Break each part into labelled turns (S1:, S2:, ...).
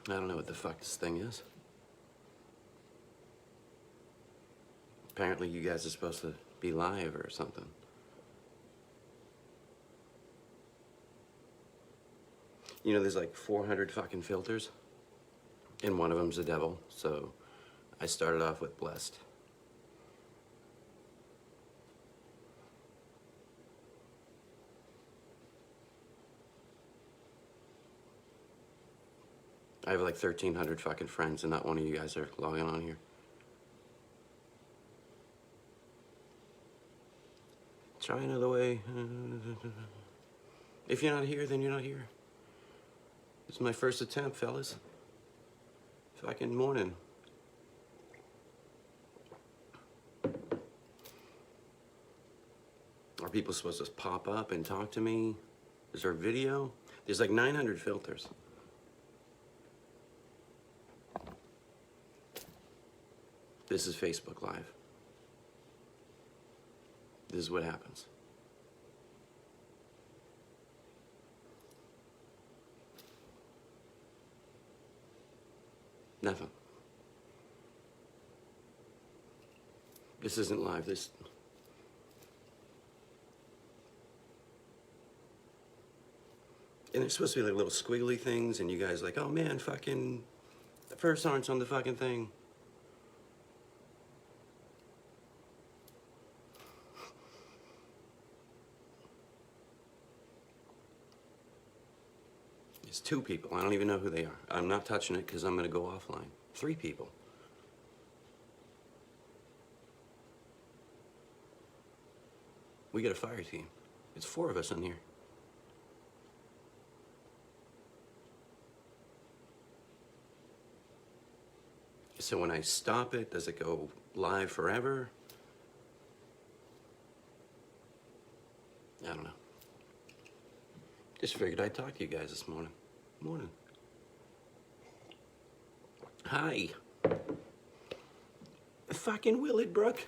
S1: I don't know what the fuck this thing is. Apparently you guys are supposed to be live or something. You know, there's like 400 fucking filters, and one of them's the devil, so I started off with blessed. I have like 1,300 fucking friends, and not one of you guys are logging on here. Try another way. If you're not here, then you're not here. This is my first attempt, fellas. Fucking morning. Are people supposed to pop up and talk to me? Is there a video? There's like 900 filters. This is Facebook Live. This is what happens. Nothing. This isn't live. This. And there's supposed to be like little squiggly things, and you guys like, oh man, fucking, the first aren't on the fucking thing. It's 2 people. I don't even know who they are. I'm not touching it because I'm going to go offline. 3 people. We got a fire team. It's 4 of us in here. So when I stop it, does it go live forever? I don't know. Just figured I'd talk to you guys this morning. Morning. Hi. Fucking Willowbrook.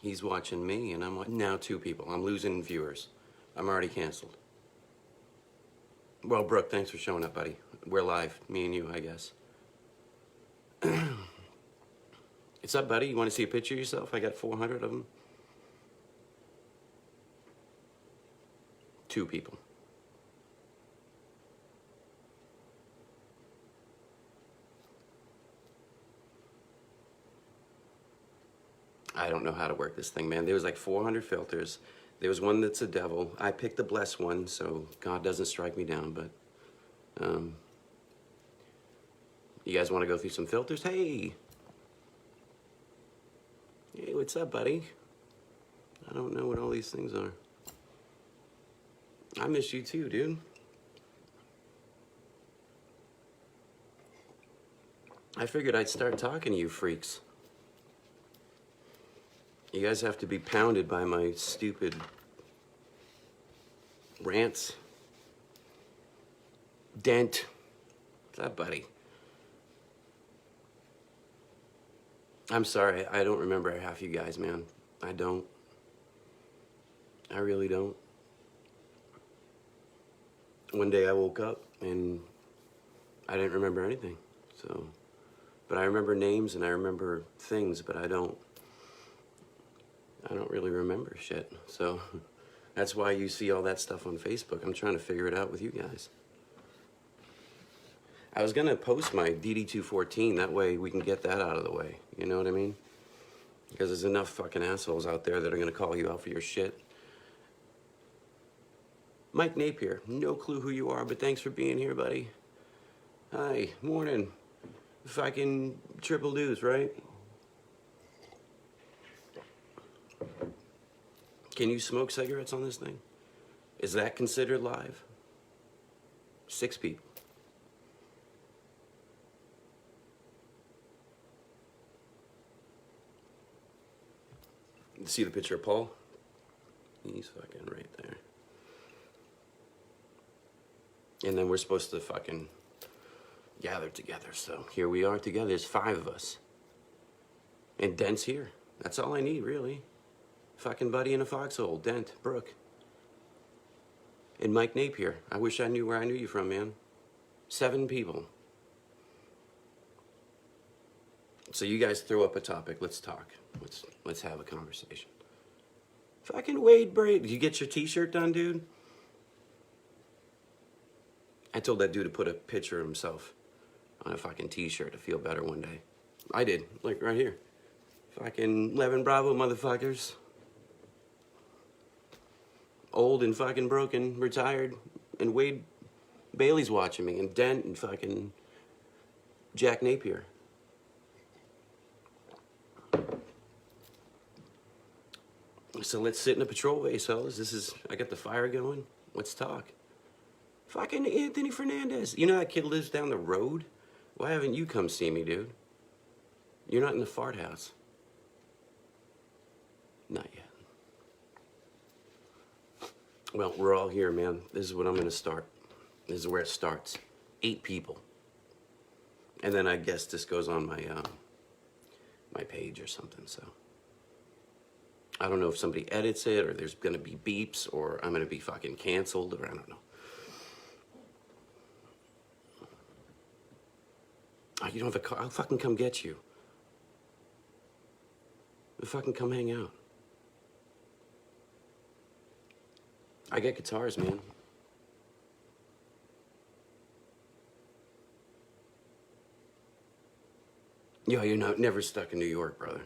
S1: He's watching me, and I'm watching now 2 people. I'm losing viewers. I'm already canceled. Well, Brooke, thanks for showing up, buddy. We're live, me and you, I guess. What's up, buddy? You want to see a picture of yourself? I got 400 of them. 2 people. I don't know how to work this thing, man. There was like 400 filters. There was one that's a devil. I picked the blessed one, so God doesn't strike me down, but you guys want to go through some filters? Hey! Hey, what's up, buddy? I don't know what all these things are. I miss you too, dude. I figured I'd start talking to you freaks. You guys have to be pounded by my stupid rants. Dent. What's up, buddy? I'm sorry, I don't remember half you guys, man. I don't. I really don't. One day I woke up and I didn't remember anything. So, but I remember names and I remember things, but I don't really remember shit. So that's why you see all that stuff on Facebook. I'm trying to figure it out with you guys. I was gonna post my DD214, that way we can get that out of the way. You know what I mean? Because there's enough fucking assholes out there that are gonna call you out for your shit. Mike Napier, no clue who you are, but thanks for being here, buddy. Hi, morning. Fucking triple dues, right? Can you smoke cigarettes on this thing? Is that considered live? 6 people. See the picture of Paul? He's fucking right there. And then we're supposed to fucking gather together. So here we are together. There's 5 of us. And Dent's here. That's all I need, really. Fucking Buddy in a Foxhole, Dent, Brooke. And Mike Napier. I wish I knew where I knew you from, man. 7 people. So you guys throw up a topic. Let's talk. Let's have a conversation. Fucking Wade Braid. Did you get your t-shirt done, dude? I told that dude to put a picture of himself on a fucking t-shirt to feel better one day. I did. Like right here. Fucking Levin Bravo, motherfuckers. Old and fucking broken, retired, and Wade Bailey's watching me, and Dent and fucking Jack Napier. So let's sit in a patrol base, fellas. I got the fire going. Let's talk. Fucking Anthony Fernandez. You know that kid lives down the road? Why haven't you come see me, dude? You're not in the fart house. Not yet. Well, we're all here, man. This is what I'm gonna start. This is where it starts. 8 people. And then I guess this goes on my my page or something, so. I don't know if somebody edits it or there's gonna be beeps or I'm gonna be fucking canceled or I don't know. Oh, you don't have a car? I'll fucking come get you. I'll fucking come hang out. I get guitars, man. Yo, you're never stuck in New York, brother.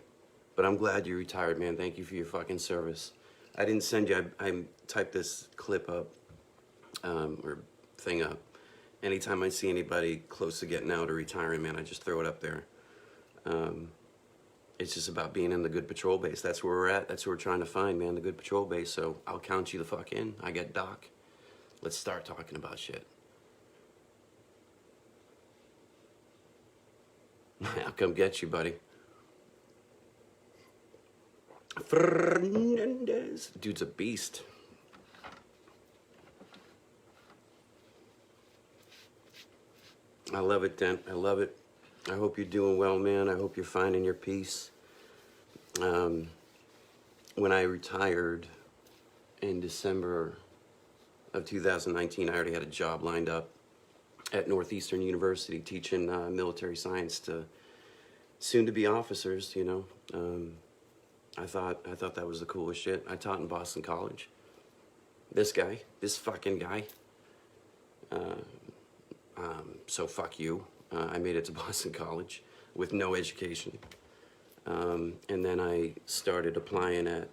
S1: But I'm glad you retired, man. Thank you for your fucking service. I didn't send you, I typed this clip up, or thing up. Anytime I see anybody close to getting out or retiring, man, I just throw it up there. It's just about being in the good patrol base. That's where we're at. That's what we're trying to find, man, the good patrol base. So I'll count you the fuck in. I get Doc. Let's start talking about shit. I'll come get you, buddy. Fernandez. Dude's a beast. I love it, Dent. I love it. I hope you're doing well, man. I hope you're finding your peace. When I retired in December of 2019, I already had a job lined up at Northeastern University teaching military science to soon-to-be officers, you know. I thought that was the coolest shit. I taught in Boston College. This fucking guy. So fuck you. I made it to Boston College with no education. And then I started applying at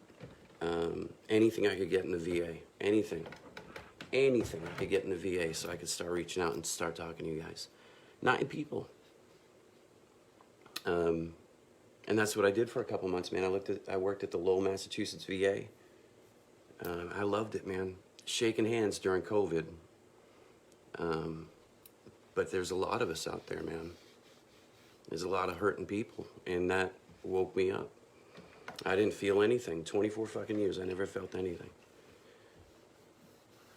S1: anything I could get in the VA. Anything I could get in the VA so I could start reaching out and start talking to you guys. 9 people. And that's what I did for a couple months, man. I worked at the Lowell, Massachusetts VA. I loved it, man. Shaking hands during COVID. But there's a lot of us out there, man. There's a lot of hurting people, and that woke me up. I didn't feel anything. 24 fucking years, I never felt anything.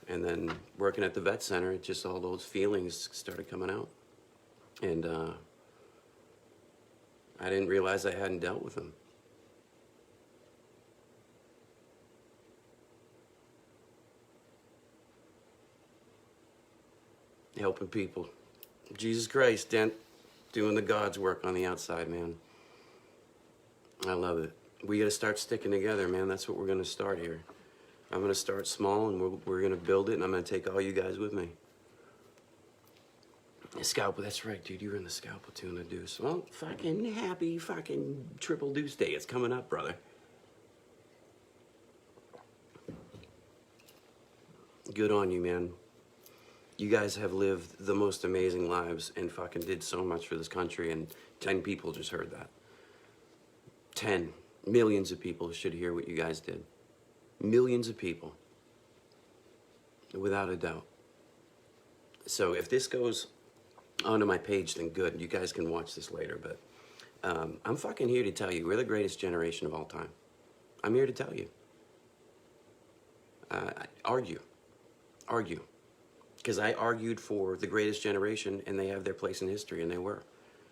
S1: And then working at the vet center, it just all those feelings started coming out. And I didn't realize I hadn't dealt with them. Helping people. Jesus Christ, Dent, doing the God's work on the outside, man. I love it. We gotta start sticking together, man. That's what we're gonna start here. I'm gonna start small and we're gonna build it and I'm gonna take all you guys with me. Scout, that's right, dude. You were in the Scout platoon of Deuce. Well, fucking happy fucking Triple Deuce Day. It's coming up, brother. Good on you, man. You guys have lived the most amazing lives and fucking did so much for this country, and 10 people just heard that. 10 millions of people should hear what you guys did. Millions of people. Without a doubt. So if this goes onto my page, then good. You guys can watch this later, but I'm fucking here to tell you, we're the greatest generation of all time. I'm here to tell you. Argue. Because I argued for the greatest generation, and they have their place in history, and they were.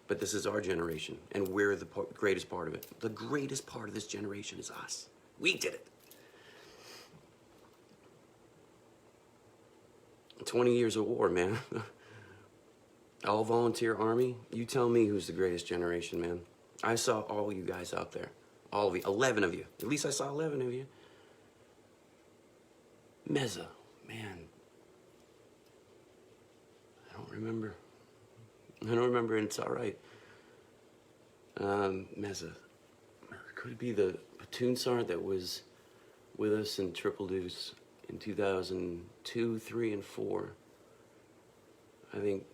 S1: But this is our generation, and we're the greatest part of it. The greatest part of this generation is us. We did it. 20 years of war, man. All volunteer army. You tell me who's the greatest generation, man. I saw all you guys out there. All of you. 11 of you. At least I saw 11 of you. Meza, man. I don't remember. And it's all right. Meza. Could it be the platoon sergeant that was with us in Triple Deuce in 2002, 3, and 4? I think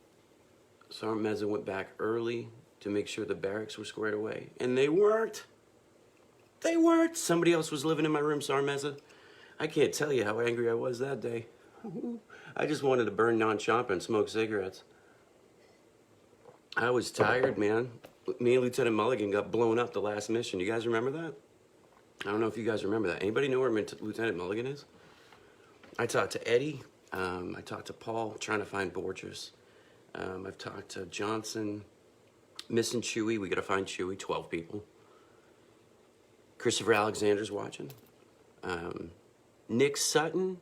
S1: Sergeant Meza went back early to make sure the barracks were squared away. And they weren't. They weren't. Somebody else was living in my room, Sergeant Meza. I can't tell you how angry I was that day. I just wanted to burn non-chomp and smoke cigarettes. I was tired, man. Me and Lieutenant Mulligan got blown up the last mission. You guys remember that? I don't know if you guys remember that. Anybody know where Lieutenant Mulligan is? I talked to Eddie. I talked to Paul, trying to find Borges. I've talked to Johnson. Missing Chewy. We got to find Chewy. 12 people. Christopher Alexander's watching. Nick Sutton?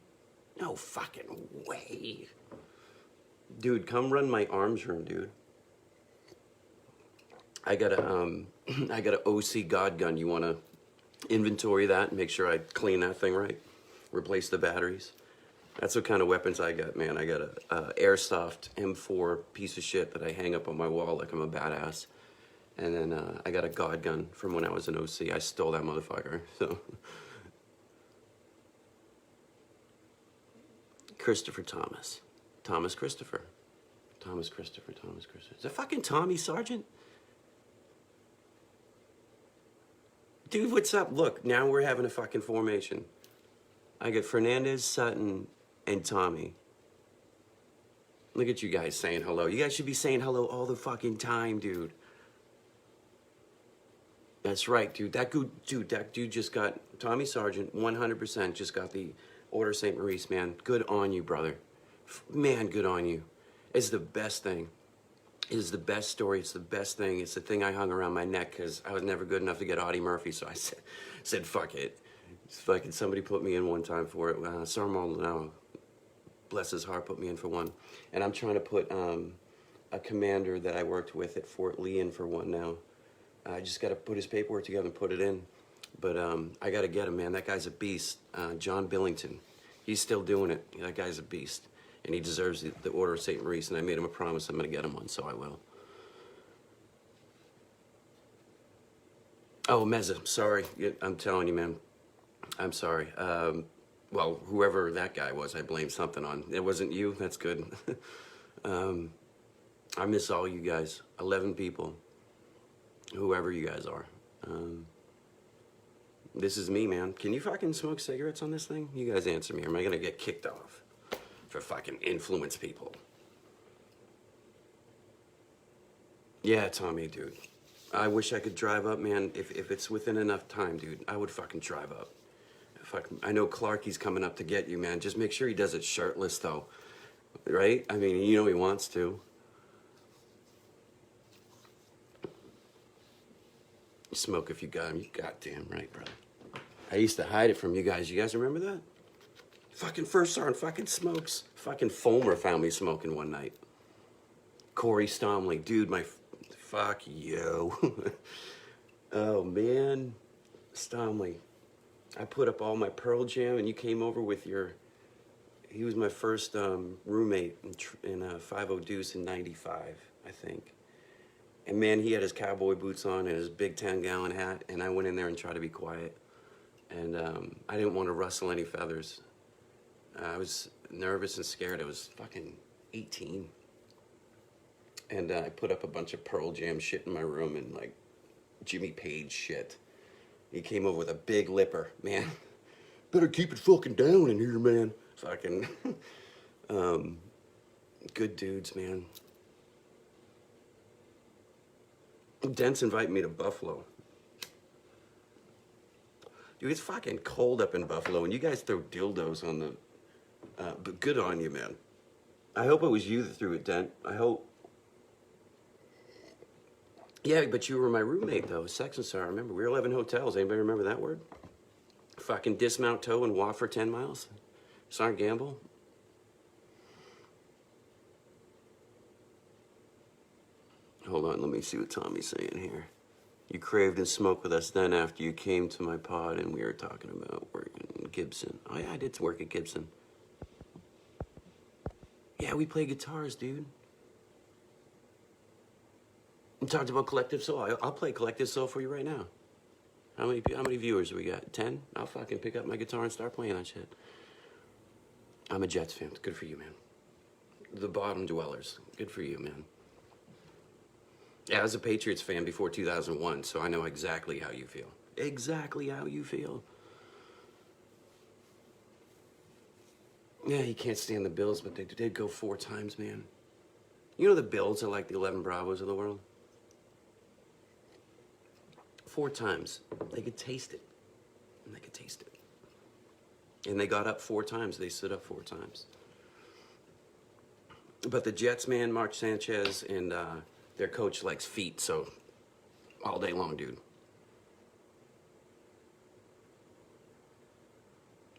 S1: No fucking way. Dude, come run my arms room, dude. I got a OC God gun. You want to inventory that and make sure I clean that thing right? Replace the batteries. That's what kind of weapons I got, man. I got a airsoft M4 piece of shit that I hang up on my wall like I'm a badass. And then I got a God gun from when I was an OC. I stole that motherfucker. So Christopher Thomas. Thomas Christopher. Thomas Christopher. Thomas Christopher. Is that fucking Tommy Sergeant? Dude, what's up? Look, now we're having a fucking formation. I got Fernandez, Sutton, and Tommy. Look at you guys saying hello. You guys should be saying hello all the fucking time, dude. That's right, dude. That dude just got, Tommy Sergeant, 100% just got the Order of St. Maurice, man. Good on you, brother. Man, good on you. It's the best thing. It is the best story. It's the best thing. It's the thing I hung around my neck because I was never good enough to get Audie Murphy, so I said fuck it. Fucking somebody put me in one time for it. Sergeant Maldonado, bless his heart, put me in for one. And I'm trying to put a commander that I worked with at Fort Lee in for one now. I just got to put his paperwork together and put it in. But I got to get him, man. That guy's a beast. John Billington. He's still doing it. That guy's a beast. And he deserves the Order of St. Maurice. And I made him a promise I'm going to get him one, so I will. Oh, Meza, sorry. I'm telling you, man. I'm sorry. Well, whoever that guy was, I blame something on. It wasn't you? That's good. I miss all you guys. 11 people. Whoever you guys are. This is me, man. Can you fucking smoke cigarettes on this thing? You guys answer me, or am I gonna get kicked off for fucking influence people? Yeah, Tommy, dude. I wish I could drive up, man. If it's within enough time, dude, I would fucking drive up. I know Clarky's coming up to get you, man. Just make sure he does it shirtless, though. Right? I mean, you know he wants to. Smoke if you got him. You goddamn right, brother. I used to hide it from you guys. You guys remember that? Fucking First Sergeant fucking smokes. Fucking Fulmer found me smoking one night. Corey Stomley. Dude, fuck you. Oh, man. Stomley. I put up all my Pearl Jam, and you came over with he was my first roommate in 50 Deuce in 95, I think. And man, he had his cowboy boots on and his big 10-gallon hat, and I went in there and tried to be quiet. And I didn't want to rustle any feathers. I was nervous and scared. I was fucking 18. And I put up a bunch of Pearl Jam shit in my room and like Jimmy Page shit. He came over with a big lipper, man. Better keep it fucking down in here, man. Fucking good dudes, man. Dent's invited me to Buffalo. Dude, it's fucking cold up in Buffalo, and you guys throw dildos on the... but good on you, man. I hope it was you that threw it, Dent. I hope. Yeah, but you were my roommate, though. Sex and Sorrow. I remember. We were living in hotels. Anybody remember that word? Fucking dismount toe and walk for 10 miles? Sergeant Gamble? Hold on, let me see what Tommy's saying here. You craved and smoked with us then after you came to my pod and we were talking about working in Gibson. Oh yeah, I did work at Gibson. Yeah, we play guitars, dude. We talked about Collective Soul. I'll play Collective Soul for you right now. How many viewers do we got? 10? I'll fucking pick up my guitar and start playing that shit. I'm a Jets fan. Good for you, man. The bottom dwellers. Good for you, man. Yeah, I was a Patriots fan before 2001, so I know exactly how you feel. Exactly how you feel. Yeah, you can't stand the Bills, but they did go 4 times, man. You know the Bills are like the 11 Bravos of the world? 4 times. They could taste it. And they could taste it. And they got up 4 times. They stood up 4 times. But the Jets, man, Mark Sanchez, and their coach likes feet, so all day long, dude.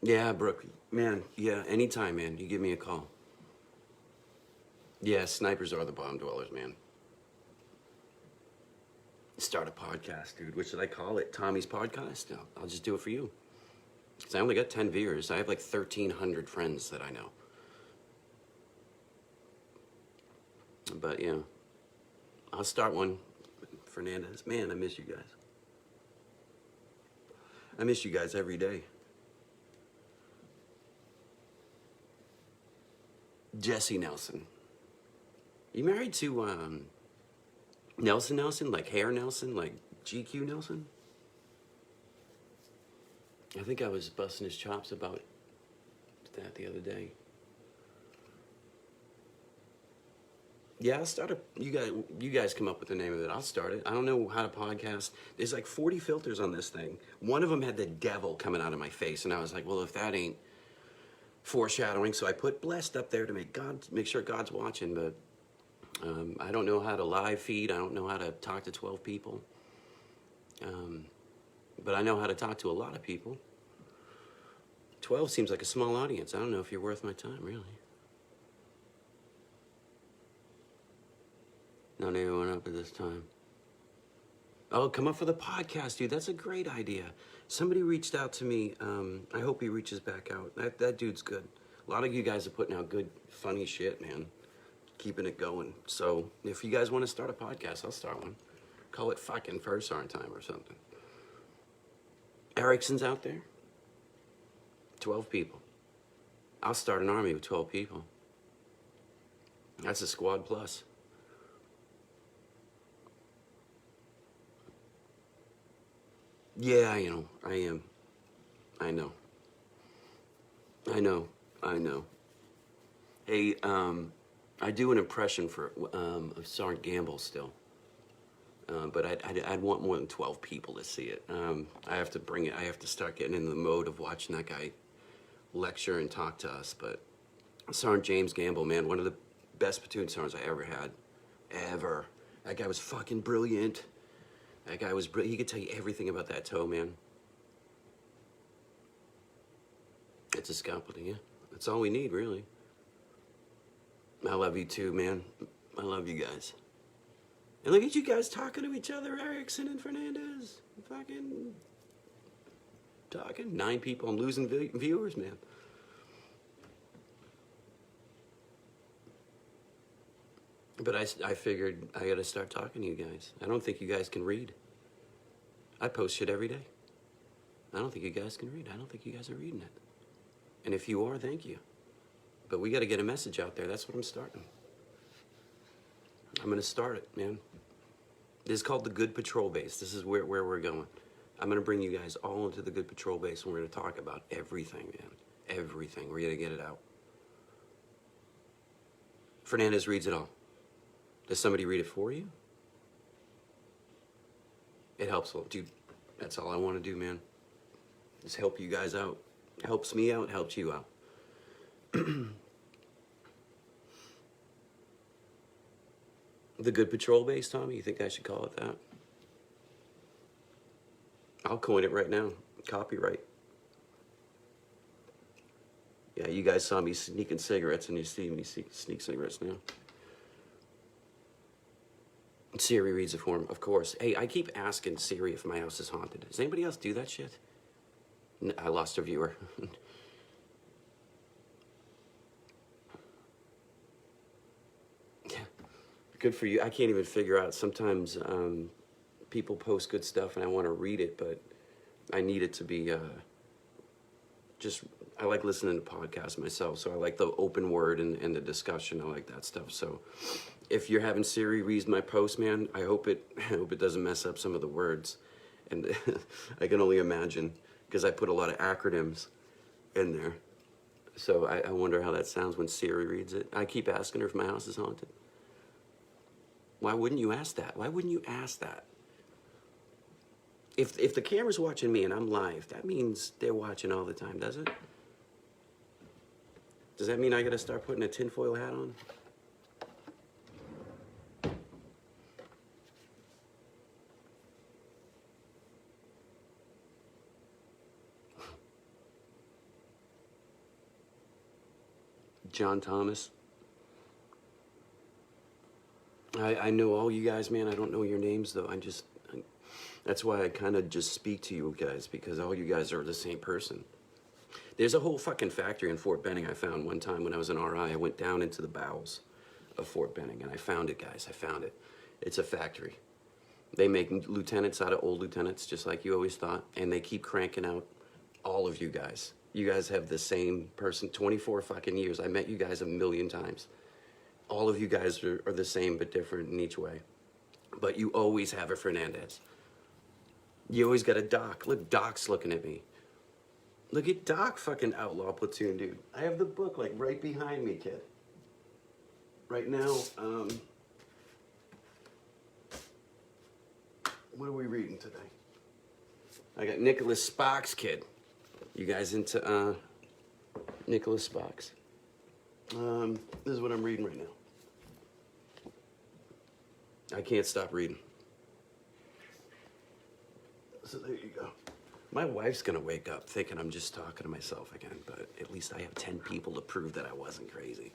S1: Yeah, Brooke. Man, yeah, anytime, man. You give me a call. Yeah, snipers are the bottom dwellers, man. Start a podcast, dude. What should I call it? Tommy's Podcast? No, I'll just do it for you. Because I only got 10 viewers. I have like 1,300 friends that I know. But, yeah. I'll start one. Fernandez. Man, I miss you guys. I miss you guys every day. Jesse Nelson. You married to Nelson? Like Hair Nelson? Like GQ Nelson? I think I was busting his chops about that the other day. Yeah, I'll start you guys come up with the name of it. I'll start it. I don't know how to podcast. There's like 40 filters on this thing. One of them had the devil coming out of my face, and I was like, well, if that ain't foreshadowing, so I put blessed up there to make sure God's watching, but I don't know how to live feed. I don't know how to talk to 12 people. But I know how to talk to a lot of people. 12 seems like a small audience. I don't know if you're worth my time, really. Not anyone up at this time. Oh, come up for the podcast, dude. That's a great idea. Somebody reached out to me. I hope he reaches back out. That dude's good. A lot of you guys are putting out good, funny shit, man. Keeping it going. So if you guys want to start a podcast, I'll start one. Call it fucking First Arm Time or something. Erickson's out there. 12 people. I'll start an army with 12 people. That's a squad plus. Yeah, you know, I am. I know. Hey, I do an impression for of Sergeant Gamble still. But I'd want more than 12 people to see it. I have to bring it. I have to start getting in the mode of watching that guy lecture and talk to us. But Sergeant James Gamble, man, one of the best platoon sergeants I ever had. Ever. That guy was fucking brilliant. That guy was brilliant. He could tell you everything about that toe, man. It's a scalpel, yeah. That's all we need, really. I love you too, man. I love you guys. And look at you guys talking to each other, Erickson and Fernandez. Fucking talking. 9 people. I'm losing viewers, man. But I figured I gotta start talking to you guys. I don't think you guys can read. I post shit every day. I don't think you guys can read. I don't think you guys are reading it. And if you are, thank you. But we gotta get a message out there. That's what I'm starting. I'm gonna start it, man. This is called the Good Patrol Base. This is where we're going. I'm gonna bring you guys all into the Good Patrol Base, and we're gonna talk about everything, man. Everything. We're gonna get it out. Fernandez reads it all. Does somebody read it for you? It helps a lot. Dude, that's all I want to do, man. Just help you guys out. Helps me out, helps you out. The Good Patrol Base, Tommy? You think I should call it that? I'll coin it right now. Copyright. Yeah, you guys saw me sneaking cigarettes, and you see me sneak cigarettes now. Siri reads it for him, of course. Hey, I keep asking Siri if my house is haunted. Does anybody else do that shit? I lost a viewer. Yeah, good for you. I can't even figure out. Sometimes people post good stuff, and I want to read it, but I need it to be just. I like listening to podcasts myself, so I like the open word and the discussion. I like that stuff. So, if you're having Siri read my post, man, I hope it doesn't mess up some of the words, and I can only imagine because I put a lot of acronyms in there. So I wonder how that sounds when Siri reads it. I keep asking her if my house is haunted. Why wouldn't you ask that? Why wouldn't you ask that? If the camera's watching me and I'm live, that means they're watching all the time, does it? Does that mean I gotta start putting a tinfoil hat on? John Thomas. I know all you guys, man. I don't know your names, though. That's why I kind of just speak to you guys, because all you guys are the same person. There's a whole fucking factory in Fort Benning I found one time when I was an RI. I went down into the bowels of Fort Benning, and I found it, guys. I found it. It's a factory. They make lieutenants out of old lieutenants, just like you always thought, and they keep cranking out all of you guys. You guys have the same person, 24 fucking years. I met you guys a million times. All of you guys are the same but different in each way. But you always have a Fernandez. You always got a Doc. Look, Doc's looking at me. Look at Doc, fucking Outlaw Platoon, dude. I have the book like right behind me, kid. Right now, what are we reading today? I got Nicholas Sparks, kid. You guys into Nicholas Sparks? This is what I'm reading right now. I can't stop reading. So there you go. My wife's gonna wake up thinking I'm just talking to myself again, but at least I have 10 people to prove that I wasn't crazy.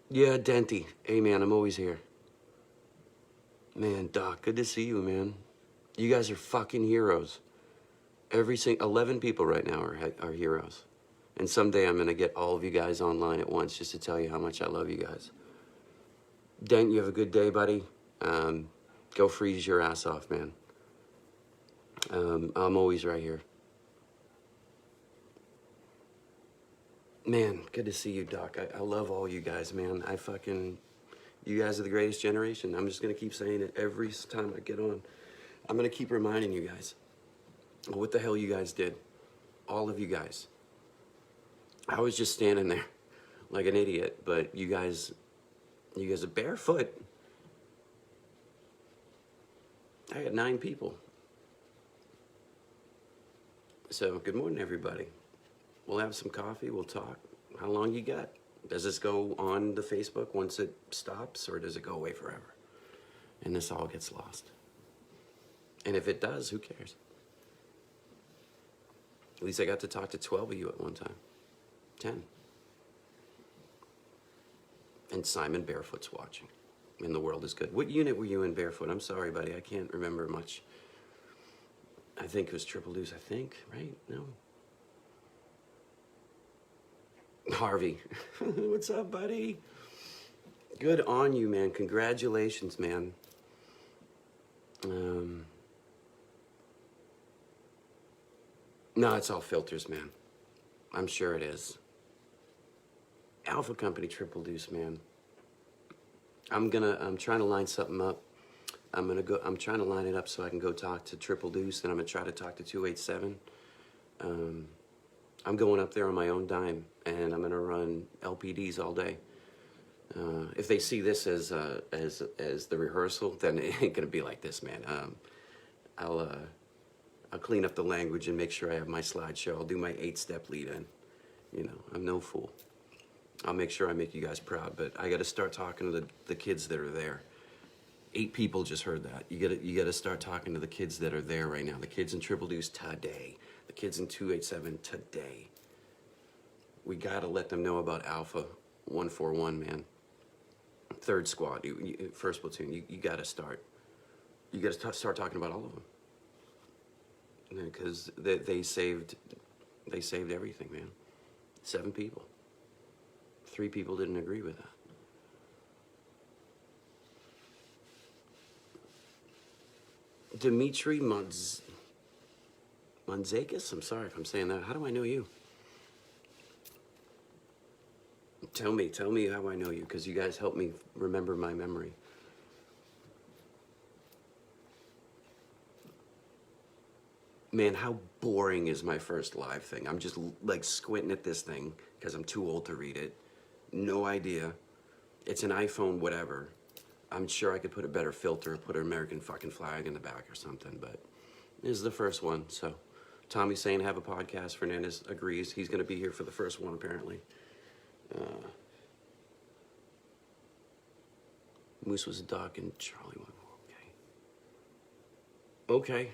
S1: Yeah, Denty. Hey, man, I'm always here. Man, Doc, good to see you, man. You guys are fucking heroes. 11 people right now are heroes. And someday I'm gonna get all of you guys online at once just to tell you how much I love you guys. Dent, you have a good day, buddy. Go freeze your ass off, man. I'm always right here. Man, good to see you, Doc. I love all you guys, man. You guys are the greatest generation. I'm just gonna keep saying it every time I get on. I'm gonna keep reminding you guys what the hell you guys did. All of you guys. I was just standing there like an idiot, but you guys are barefoot. I had 9 people. So, good morning, everybody. We'll have some coffee, we'll talk. How long you got? Does this go on the Facebook once it stops, or does it go away forever? And this all gets lost. And if it does, who cares? At least I got to talk to 12 of you at one time. 10. And Simon Barefoot's watching. And the world is good. What unit were you in, Barefoot? I'm sorry, buddy. I can't remember much. I think it was Triple Deuce, I think, right? No. Harvey. What's up, buddy? Good on you, man. Congratulations, man. No, it's all filters, man. I'm sure it is. Alpha Company Triple Deuce, man. I'm trying to line something up. I'm trying to line it up so I can go talk to Triple Deuce, and I'm gonna try to talk to 287. I'm going up there on my own dime, and I'm gonna run LPDs all day. If they see this as the rehearsal, then it ain't gonna be like this, man. I'll clean up the language and make sure I have my slideshow. I'll do my 8-step lead in. You know, I'm no fool. I'll make sure I make you guys proud, but I got to start talking to the kids that are there. 8 people just heard that. You got to start talking to the kids that are there right now. The kids in Triple Deuce today. The kids in 287 today. We got to let them know about Alpha 141, man. Third squad, first platoon. You got to start. You got to start talking about all of them. Because they saved everything, man. 7 people. 3 people didn't agree with that. Dimitri Manzakis? I'm sorry if I'm saying that. How do I know you? Tell me how I know you, because you guys help me remember my memory. Man, how boring is my first live thing? I'm just like squinting at this thing because I'm too old to read it. No idea. It's an iPhone, whatever. I'm sure I could put a better filter, put an American fucking flag in the back or something, but this is the first one. So Tommy's saying have a podcast. Fernandez agrees. He's going to be here for the first one, apparently. Moose was a doc and Charlie went, okay. Okay.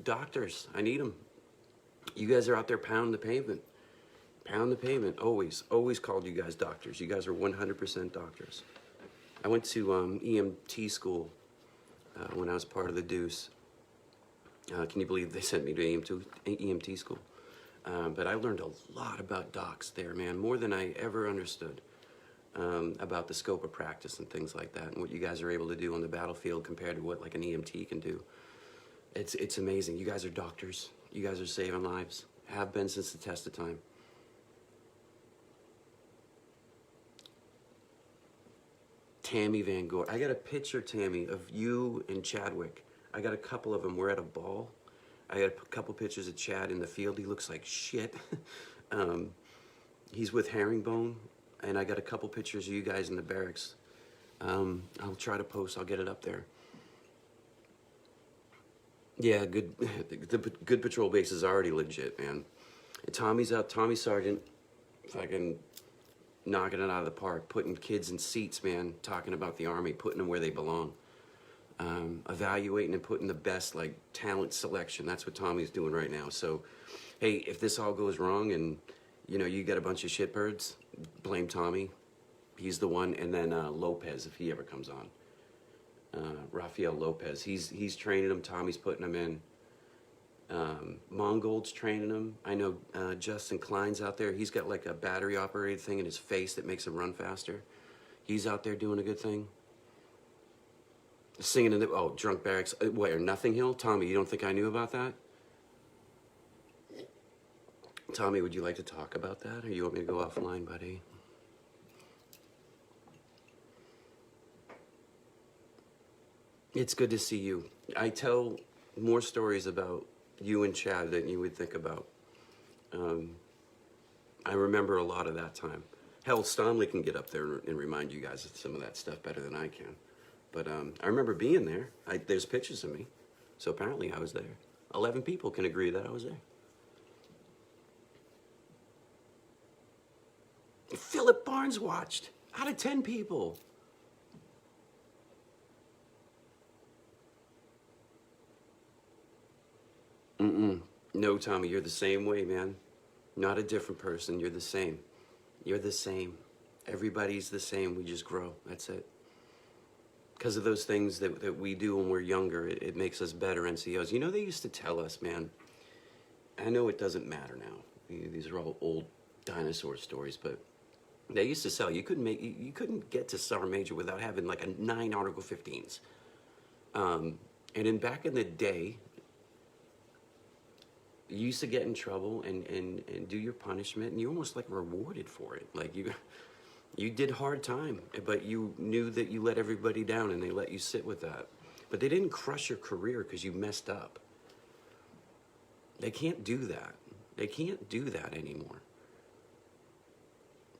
S1: Doctors, I need them. You guys are out there pounding the pavement. Pound the pavement, always. Always called you guys doctors. You guys are 100% doctors. I went to EMT school when I was part of the Deuce. Can you believe they sent me to EMT school? But I learned a lot about docs there, man. More than I ever understood about the scope of practice and things like that, and what you guys are able to do on the battlefield compared to what like an EMT can do. It's amazing. You guys are doctors. You guys are saving lives. Have been since the test of time. Tammy Van Gore. I got a picture, Tammy, of you and Chadwick. I got a couple of them. We're at a ball. I got a couple pictures of Chad in the field. He looks like shit. He's with Herringbone. And I got a couple pictures of you guys in the barracks. I'll try to post. I'll get it up there. Yeah, good. The good patrol base is already legit, man. And Tommy's out. Tommy Sargent, fucking knocking it out of the park, putting kids in seats, man. Talking about the Army, putting them where they belong, evaluating and putting the best like talent selection. That's what Tommy's doing right now. So, hey, if this all goes wrong and you got a bunch of shitbirds, blame Tommy. He's the one. And then Lopez, if he ever comes on. Rafael Lopez, he's training him. Tommy's putting him in. Mongold's training him. I know Justin Klein's out there. He's got like a battery operated thing in his face that makes him run faster. He's out there doing a good thing. Singing in the drunk barracks. Where Nothing Hill? Tommy, you don't think I knew about that? Tommy, would you like to talk about that, or you want me to go offline, buddy? It's good to see you. I tell more stories about you and Chad than you would think about. I remember a lot of that time. Hell, Stomley can get up there and remind you guys of some of that stuff better than I can. But I remember being there. There's pictures of me. So apparently I was there. 11 people can agree that I was there. Philip Barnes watched. Out of 10 people. No, Tommy, you're the same way, man. Not a different person. You're the same. You're the same. Everybody's the same. We just grow. That's it. Because of those things that we do when we're younger, it makes us better NCOs. They used to tell us, man, I know it doesn't matter now. These are all old dinosaur stories, but they used to sell. You couldn't get to Sergeant Major without having like 9 Article 15s. And back in the day, you used to get in trouble and do your punishment, and you almost like rewarded for it. Like you did hard time, but you knew that you let everybody down, and they let you sit with that. But they didn't crush your career because you messed up. They can't do that. They can't do that anymore.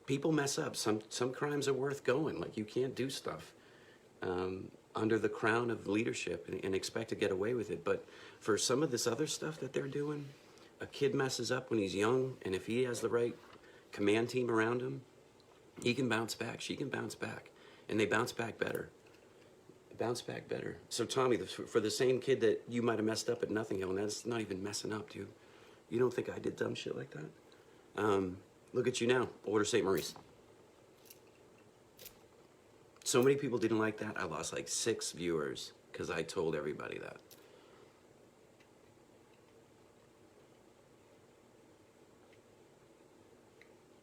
S1: People mess up. Some crimes are worth going. Like, you can't do stuff under the crown of leadership and expect to get away with it. But for some of this other stuff that they're doing, a kid messes up when he's young, and if he has the right command team around him, he can bounce back. She can bounce back. And they bounce back better. Bounce back better. So, Tommy, for the same kid that you might have messed up at Nothing Hill, and that's not even messing up, dude. You don't think I did dumb shit like that? Look at you now. Order St. Maurice. So many people didn't like that. I lost like 6 viewers because I told everybody that.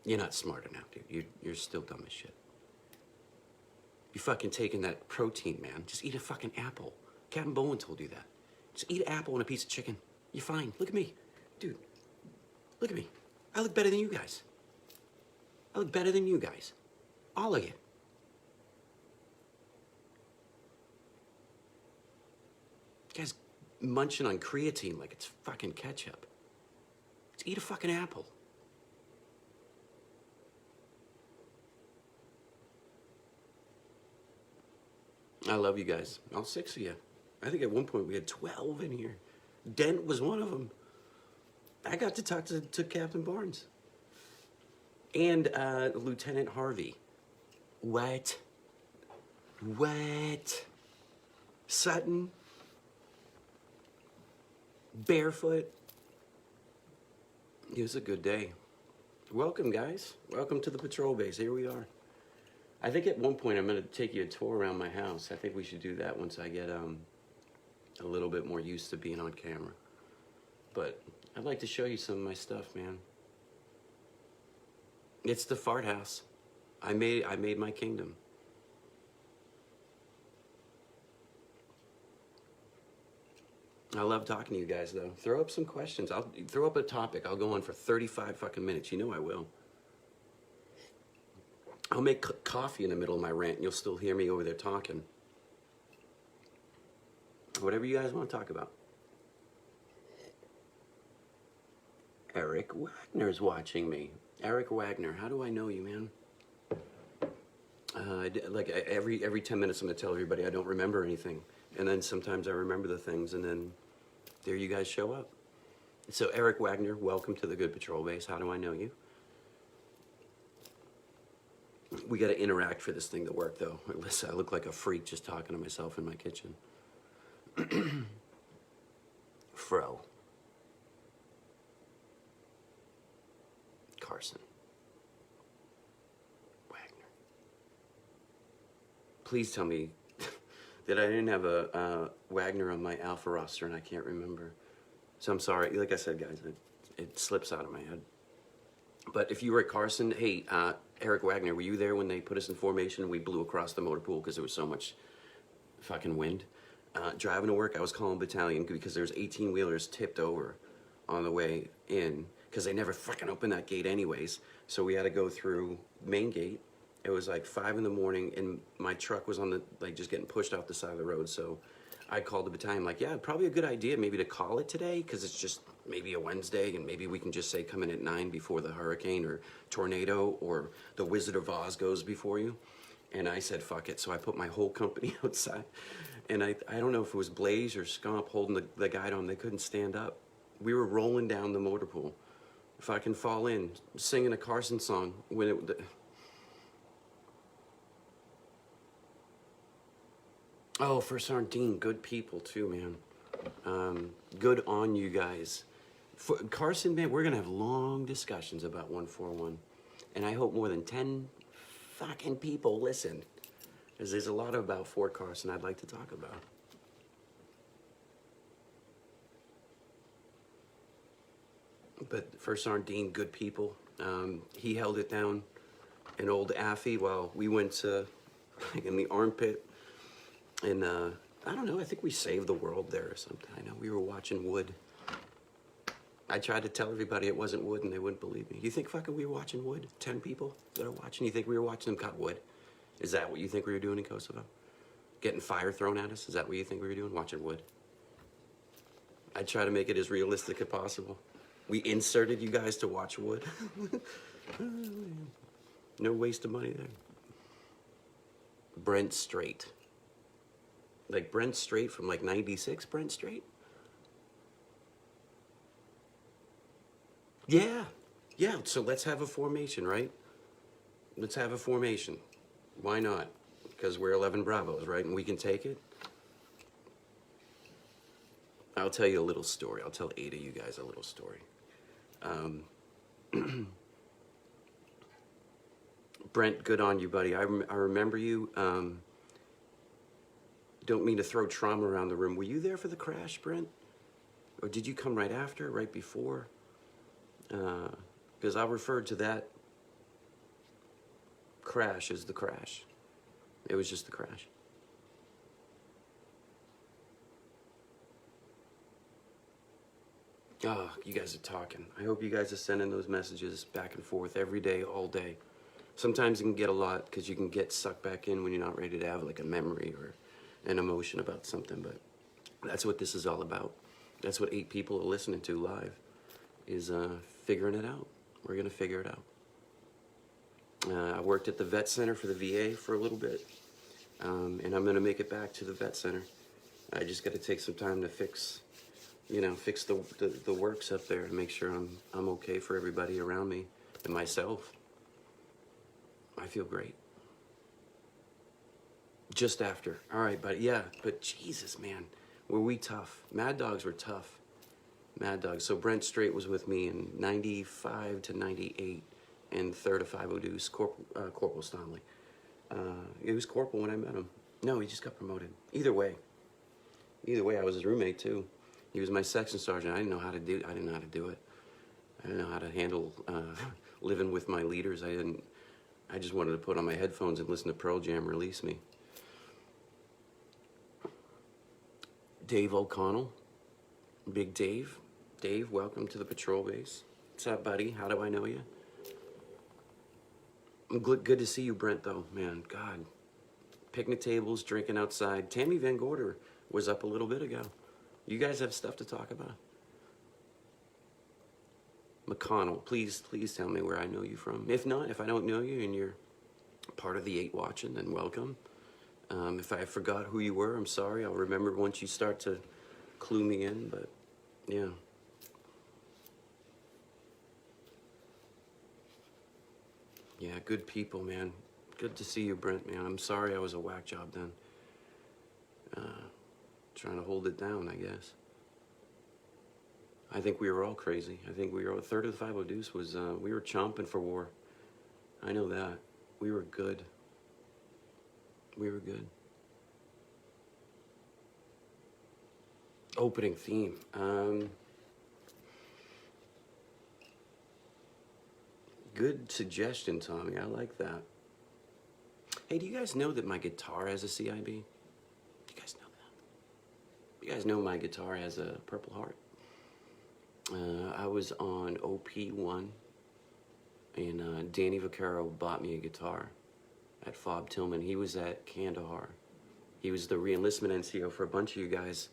S1: You're not smart enough, dude. You're still dumb as shit. You fucking taking that protein, man. Just eat a fucking apple. Captain Bowen told you that. Just eat an apple and a piece of chicken. You're fine. Look at me. Dude, look at me. I look better than you guys. I look better than you guys. All of you. You guys munching on creatine like it's fucking ketchup. Just eat a fucking apple. I love you guys. All 6 of you. I think at one point we had 12 in here. Dent was one of them. I got to talk to Captain Barnes. And Lieutenant Harvey. What? Sutton? Barefoot? It was a good day. Welcome, guys. Welcome to the patrol base. Here we are. I think at one point I'm going to take you a tour around my house. I think we should do that once I get a little bit more used to being on camera. But I'd like to show you some of my stuff, man. It's the fart house. I made my kingdom. I love talking to you guys, though. Throw up some questions. I'll throw up a topic. I'll go on for 35 fucking minutes. You know I will. I'll make coffee in the middle of my rant, and you'll still hear me over there talking. Whatever you guys want to talk about. Eric Wagner's watching me. Eric Wagner, how do I know you, man? Like every 10 minutes I'm going to tell everybody I don't remember anything. And then sometimes I remember the things, and then there you guys show up. So Eric Wagner, welcome to the Good Patrol Base. How do I know you? We got to interact for this thing to work, though. Listen, I look like a freak just talking to myself in my kitchen. Fro. Carson. Wagner. Please tell me that I didn't have a Wagner on my Alpha roster and I can't remember. So I'm sorry. Like I said, guys, it slips out of my head. But if you were at Carson, hey, Eric Wagner, were you there when they put us in formation and we blew across the motor pool because there was so much fucking wind? Driving to work, I was calling battalion because there was 18-wheelers tipped over on the way in because they never fucking opened that gate anyways. So we had to go through main gate. It was like 5 in the morning and my truck was on the, like, just getting pushed off the side of the road. So I called the battalion, like, yeah, probably a good idea maybe to call it today because it's just maybe a Wednesday and maybe we can just say come in at 9 before the hurricane or tornado or the Wizard of Oz goes before you. And I said, fuck it. So I put my whole company outside. And I don't know if it was Blaze or Scomp holding the guide on. They couldn't stand up. We were rolling down the motor pool. If I can fall in, singing a Carson song when it... Oh, for Sardine, good people too, man. Good on you guys. For Carson, man, we're gonna have long discussions about 141. And I hope more than 10 fucking people listen. Because there's a lot about Fort Carson I'd like to talk about. But for Sardine, good people. He held it down in old Affy while we went to, like, in the armpit. And I don't know, I think we saved the world there or something. I know we were watching Wood. I tried to tell everybody it wasn't Wood and they wouldn't believe me. You think fucking we were watching Wood? 10 people that are watching? You think we were watching them cut wood? Is that what you think we were doing in Kosovo? Getting fire thrown at us? Is that what you think we were doing? Watching wood? I try to make it as realistic as possible. We inserted you guys to watch wood. No waste of money there. Brent Strait. Like Brent Strait from like 96, Brent Strait? Yeah. Yeah, so let's have a formation, right? Let's have a formation. Why not? Because we're 11 Bravos, right? And we can take it. I'll tell you a little story. I'll tell 8 of you guys a little story. Um, Brent, good on you, buddy. I remember you. Don't mean to throw trauma around the room. Were you there for the crash, Brent? Or did you come right after, right before? Because I referred to that crash as the crash. It was just the crash. Oh, you guys are talking. I hope you guys are sending those messages back and forth every day, all day. Sometimes it can get a lot because you can get sucked back in when you're not ready to have like a memory or an emotion about something, but that's what this is all about. That's what 8 people are listening to live, is figuring it out. We're gonna figure it out. I worked at the vet center for the VA for a little bit, and I'm gonna make it back to the vet center. I just gotta take some time to fix the works up there and make sure I'm okay for everybody around me and myself. I feel great. Just after. All right, but yeah, but Jesus, man, were we tough. Mad Dogs were tough. Mad Dogs. So Brent Strait was with me in 95 to 98 and 3rd of 5 Deuce, Corporal Stomley. He was corporal when I met him. No, he just got promoted. Either way, I was his roommate too. He was my section sergeant. I didn't know how to do it. I didn't know how to handle living with my leaders. I just wanted to put on my headphones and listen to Pearl Jam release me. Dave O'Connell, Big Dave. Dave, welcome to the patrol base. What's up, buddy? How do I know you? Good to see you, Brent, though, man. God. Picnic tables, drinking outside. Tammy Van Gorder was up a little bit ago. You guys have stuff to talk about? McConnell, please tell me where I know you from. If not, if I don't know you and you're part of the 8 watching, then welcome. If I forgot who you were, I'm sorry. I'll remember once you start to clue me in, but yeah. Yeah, good people, man. Good to see you, Brent, man. I'm sorry I was a whack job then. Trying to hold it down, I guess. I think we were all crazy. I think we were all, 3rd of the 5 Deuce was, we were chomping for war. I know that. We were good. We were good. Opening theme. Good suggestion, Tommy. I like that. Hey, do you guys know that my guitar has a CIB? Do you guys know that? You guys know my guitar has a Purple Heart? I was on OP1, and Danny Vaccaro bought me a guitar at Fob Tillman. He was at Kandahar. He was the re-enlistment NCO for a bunch of you guys.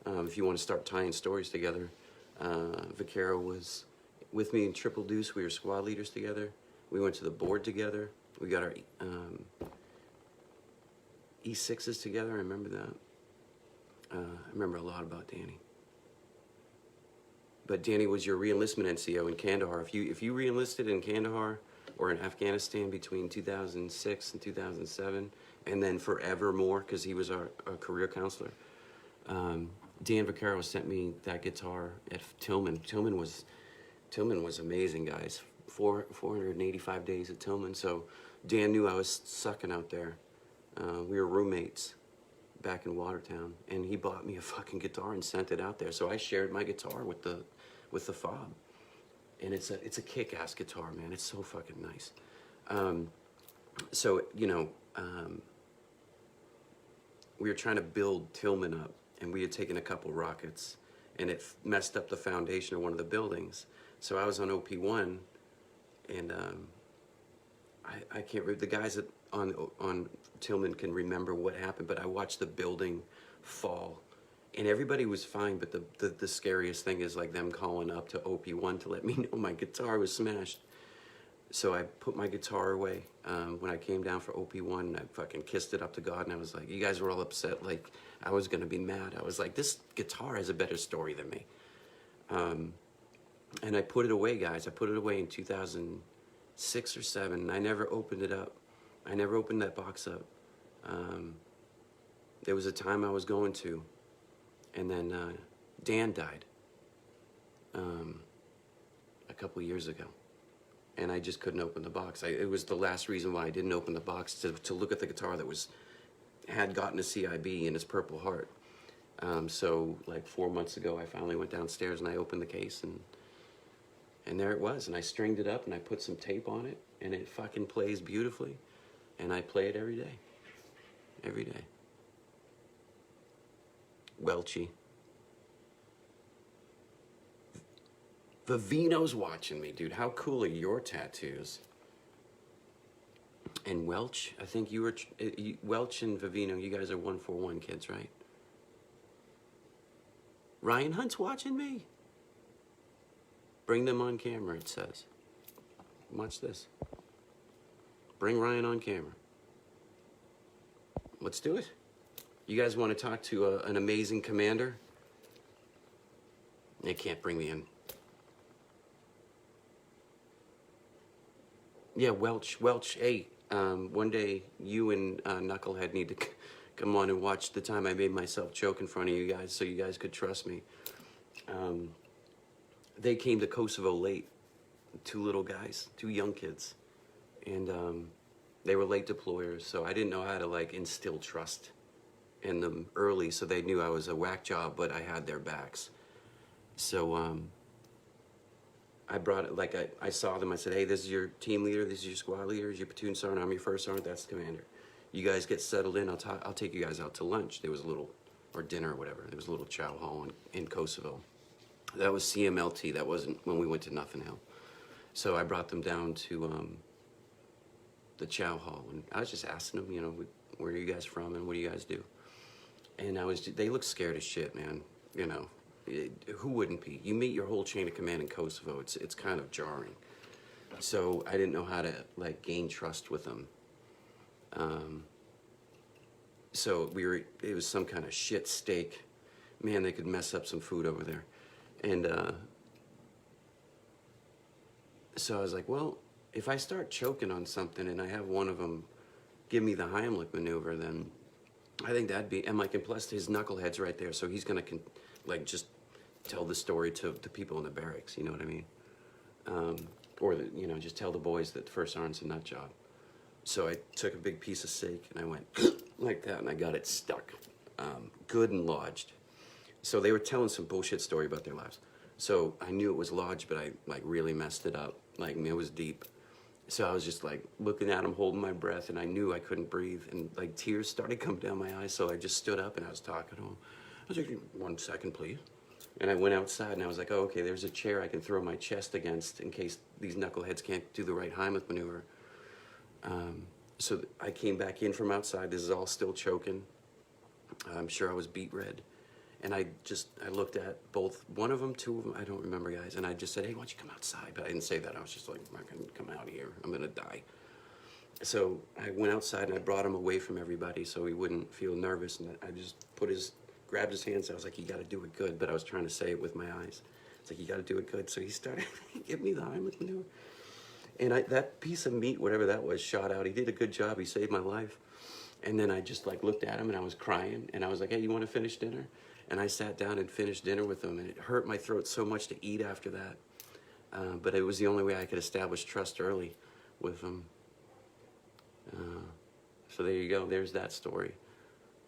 S1: If you want to start tying stories together, Vaccaro was with me in Triple Deuce. We were squad leaders together. We went to the board together. We got our E6s together. I remember that. I remember a lot about Danny. But Danny was your re-enlistment NCO in Kandahar. If you re-enlisted in Kandahar or in Afghanistan between 2006 and 2007, and then forevermore, because he was our career counselor, Dan Vaccaro sent me that guitar at Tillman. Tillman was amazing, guys. 485 days at Tillman. So Dan knew I was sucking out there. We were roommates back in Watertown, and he bought me a fucking guitar and sent it out there. So I shared my guitar with the Fob, and it's a kick-ass guitar, man. It's so fucking nice. So we were trying to build Tillman up, and we had taken a couple rockets, and it messed up the foundation of one of the buildings. So I was on OP1, and I can't remember. The guys on Tillman can remember what happened, but I watched the building fall, and everybody was fine. But the scariest thing is like them calling up to OP1 to let me know my guitar was smashed. So I put my guitar away when I came down for OP1, and I fucking kissed it up to God, and I was like, you guys were all upset, like I was gonna be mad. I was like, this guitar has a better story than me. And I put it away, guys. I put it away in 2006 or 7, and I never opened it up. I never opened that box up. There was a time I was going to, and then Dan died. couple years ago. And I just couldn't open the box. It was the last reason why I didn't open the box, to look at the guitar that had gotten a CIB in its Purple Heart. So like 4 months ago, I finally went downstairs and I opened the case, and there it was. And I stringed it up and I put some tape on it, and it fucking plays beautifully. And I play it every day. Every day. Welchie. Vivino's watching me, dude. How cool are your tattoos? And Welch, I think you were, Welch and Vivino, you guys are 141 kids, right? Ryan Hunt's watching me. Bring them on camera, it says. Watch this. Bring Ryan on camera. Let's do it. You guys want to talk to an amazing commander? They can't bring me in. Yeah, Welch, hey, one day you and Knucklehead need to come on and watch the time I made myself choke in front of you guys so you guys could trust me. They came to Kosovo late, 2 little guys, 2 young kids, and they were late deployers, so I didn't know how to like instill trust in them early, so they knew I was a whack job, but I had their backs. So I brought it, like I saw them, I said, hey, this is your team leader, this is your squad leader, this is your platoon sergeant, I'm your first sergeant, that's the commander. You guys get settled in, I'll take you guys out to lunch. There was a little, or dinner or whatever, there was a little chow hall in Kosovo. That was CMLT, that wasn't when we went to Nothing Hill. So I brought them down to the chow hall, and I was just asking them, you know, where are you guys from and what do you guys do? And they looked scared as shit, man, you know. Who wouldn't be? You meet your whole chain of command in Kosovo, it's kind of jarring. So I didn't know how to like gain trust with them. So it was some kind of shit steak. Man, they could mess up some food over there. And so I was like, well, if I start choking on something and I have one of them give me the Heimlich maneuver, then I think that'd be, and like, and plus his knucklehead's right there, so he's gonna like just tell the story to the people in the barracks, you know what I mean? Or you know, just tell the boys that the first sergeant's a nut job. So I took a big piece of steak and I went like that, and I got it stuck, good and lodged. So they were telling some bullshit story about their lives. So I knew it was lodged, but I like really messed it up. Like, it was deep. So I was just like looking at him, holding my breath, and I knew I couldn't breathe, and like tears started coming down my eyes. So I just stood up and I was talking to him. I was like, 1 second, please. And I went outside and I was like, oh, okay, there's a chair I can throw my chest against in case these knuckleheads can't do the right Heimlich maneuver. So I came back in from outside. This is all still choking. I'm sure I was beet red. And I looked at both, one of them, 2 of them, I don't remember, guys. And I just said, hey, why don't you come outside? But I didn't say that. I was just like, I'm not going to come out here. I'm going to die. So I went outside and I brought him away from everybody so he wouldn't feel nervous. And I just grabbed his hands. I was like, you got to do it good. But I was trying to say it with my eyes. It's like, you got to do it good. So he started giving me the Heimlich maneuver. And that piece of meat, whatever that was, shot out. He did a good job. He saved my life. And then I just like looked at him and I was crying. And I was like, hey, you want to finish dinner? And I sat down and finished dinner with him. And it hurt my throat so much to eat after that. But it was the only way I could establish trust early with him. So there you go. There's that story.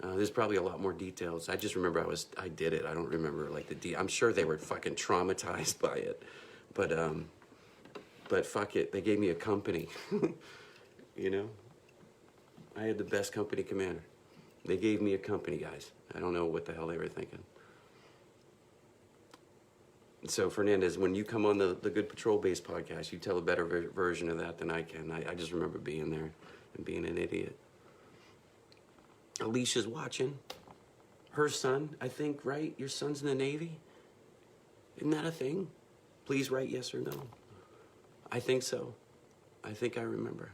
S1: There's probably a lot more details. I just remember I did it. I don't remember like I'm sure they were fucking traumatized by it. But fuck it. They gave me a company. You know? I had the best company commander. They gave me a company, guys. I don't know what the hell they were thinking. So Fernandez, when you come on the Good Patrol Base podcast, you tell a better version of that than I can. I just remember being there and being an idiot. Alicia's watching. Her son, I think, right? Your son's in the Navy? Isn't that a thing? Please write yes or no. I think so. I think I remember.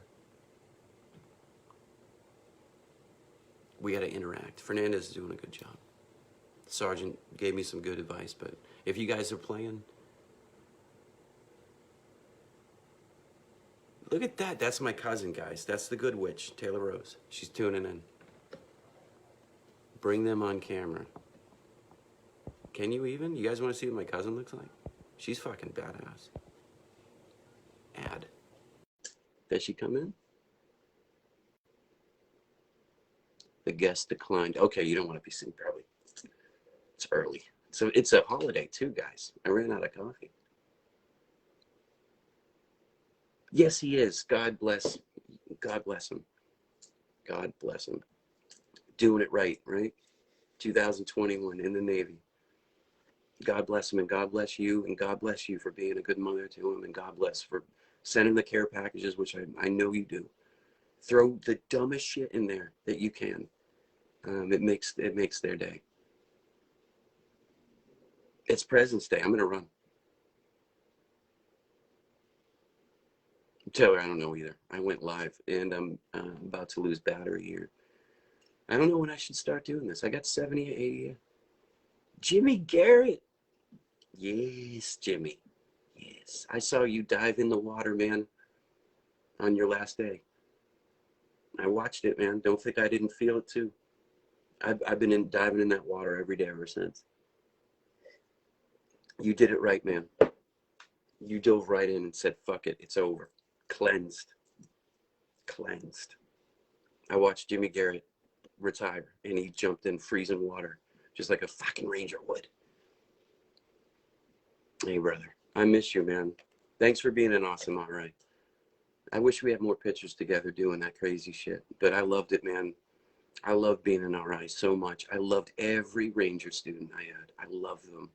S1: We got to interact. Fernandez is doing a good job. Sergeant gave me some good advice, but if you guys are playing, look at that. That's my cousin, guys. That's the good witch, Taylor Rose. She's tuning in. Bring them on camera. Can you even? You guys want to see what my cousin looks like? She's fucking badass. Add. Does she come in? The guest declined. Okay, you don't want to be seen early. It's early. So it's a holiday too, guys. I ran out of coffee. Yes, he is. God bless. God bless him. God bless him. Doing it right, right? 2021 in the Navy. God bless him, and God bless you, and God bless you for being a good mother to him, and God bless for sending the care packages, which I know you do. Throw the dumbest shit in there that you can. It makes their day. It's President's Day. I'm gonna run. Taylor, I don't know either. I went live, and I'm about to lose battery here. I don't know when I should start doing this. I got 70, 80. Jimmy Garrett. Yes, Jimmy. Yes. I saw you dive in the water, man, on your last day. I watched it, man. Don't think I didn't feel it too. I've been diving in that water every day ever since. You did it right, man. You dove right in and said, fuck it, it's over. Cleansed. Cleansed. I watched Jimmy Garrett retire, and he jumped in freezing water, just like a fucking ranger would. Hey, brother. I miss you, man. Thanks for being an awesome RI. I wish we had more pictures together doing that crazy shit, but I loved it, man. I loved being an RI so much. I loved every Ranger student I had. I loved them.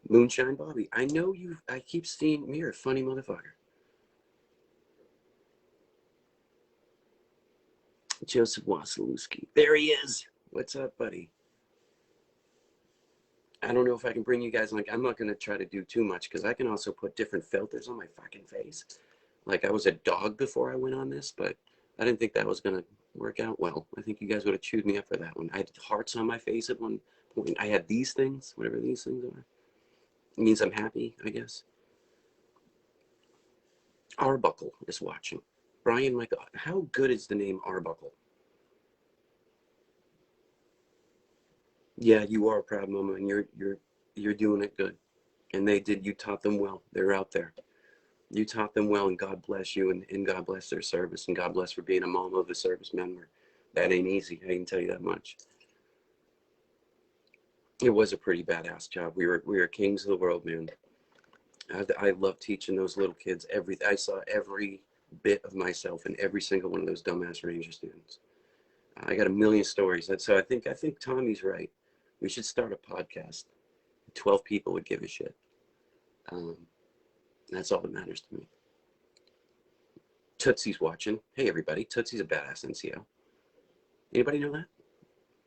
S1: Moonshine Bobby. I know you. I keep seeing you're a funny motherfucker. Joseph Wasilewski. There he is. What's up, buddy? I don't know if I can bring you guys, like, I'm not going to try to do too much because I can also put different filters on my fucking face. Like, I was a dog before I went on this, but I didn't think that was going to work out well. I think you guys would have chewed me up for that one. I had hearts on my face at one point. I had these things, whatever these things are. It means I'm happy, I guess. Arbuckle is watching. Brian, my God, how good is the name Arbuckle? Yeah, you are a proud mama, and you're doing it good. And they did. You taught them well. They're out there. You taught them well, and God bless you, and God bless their service, and God bless for being a mom of a service member. That ain't easy. I can tell you that much. It was a pretty badass job. We were kings of the world, man. I love teaching those little kids. I saw every bit of myself in every single one of those dumbass Ranger students. I got a million stories, and so I think Tommy's right. We should start a podcast. 12 people would give a shit. That's all that matters to me. Tootsie's watching. Hey, everybody. Tootsie's a badass NCO. Anybody know that?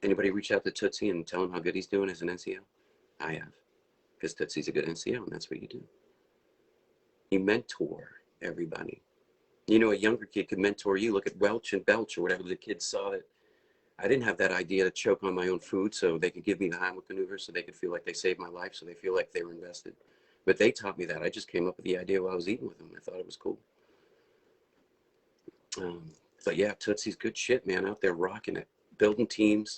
S1: Anybody reach out to Tootsie and tell him how good he's doing as an NCO? I have. Because Tootsie's a good NCO, and that's what you do. You mentor everybody. You know, a younger kid could mentor you. Look at Welch and Belch or whatever the kids saw that I didn't have that idea to choke on my own food so they could give me the Heimlich maneuver so they could feel like they saved my life, so they feel like they were invested. But they taught me that. I just came up with the idea while I was eating with them. I thought it was cool. But yeah, Tootsie's good shit, man. Out there rocking it. Building teams,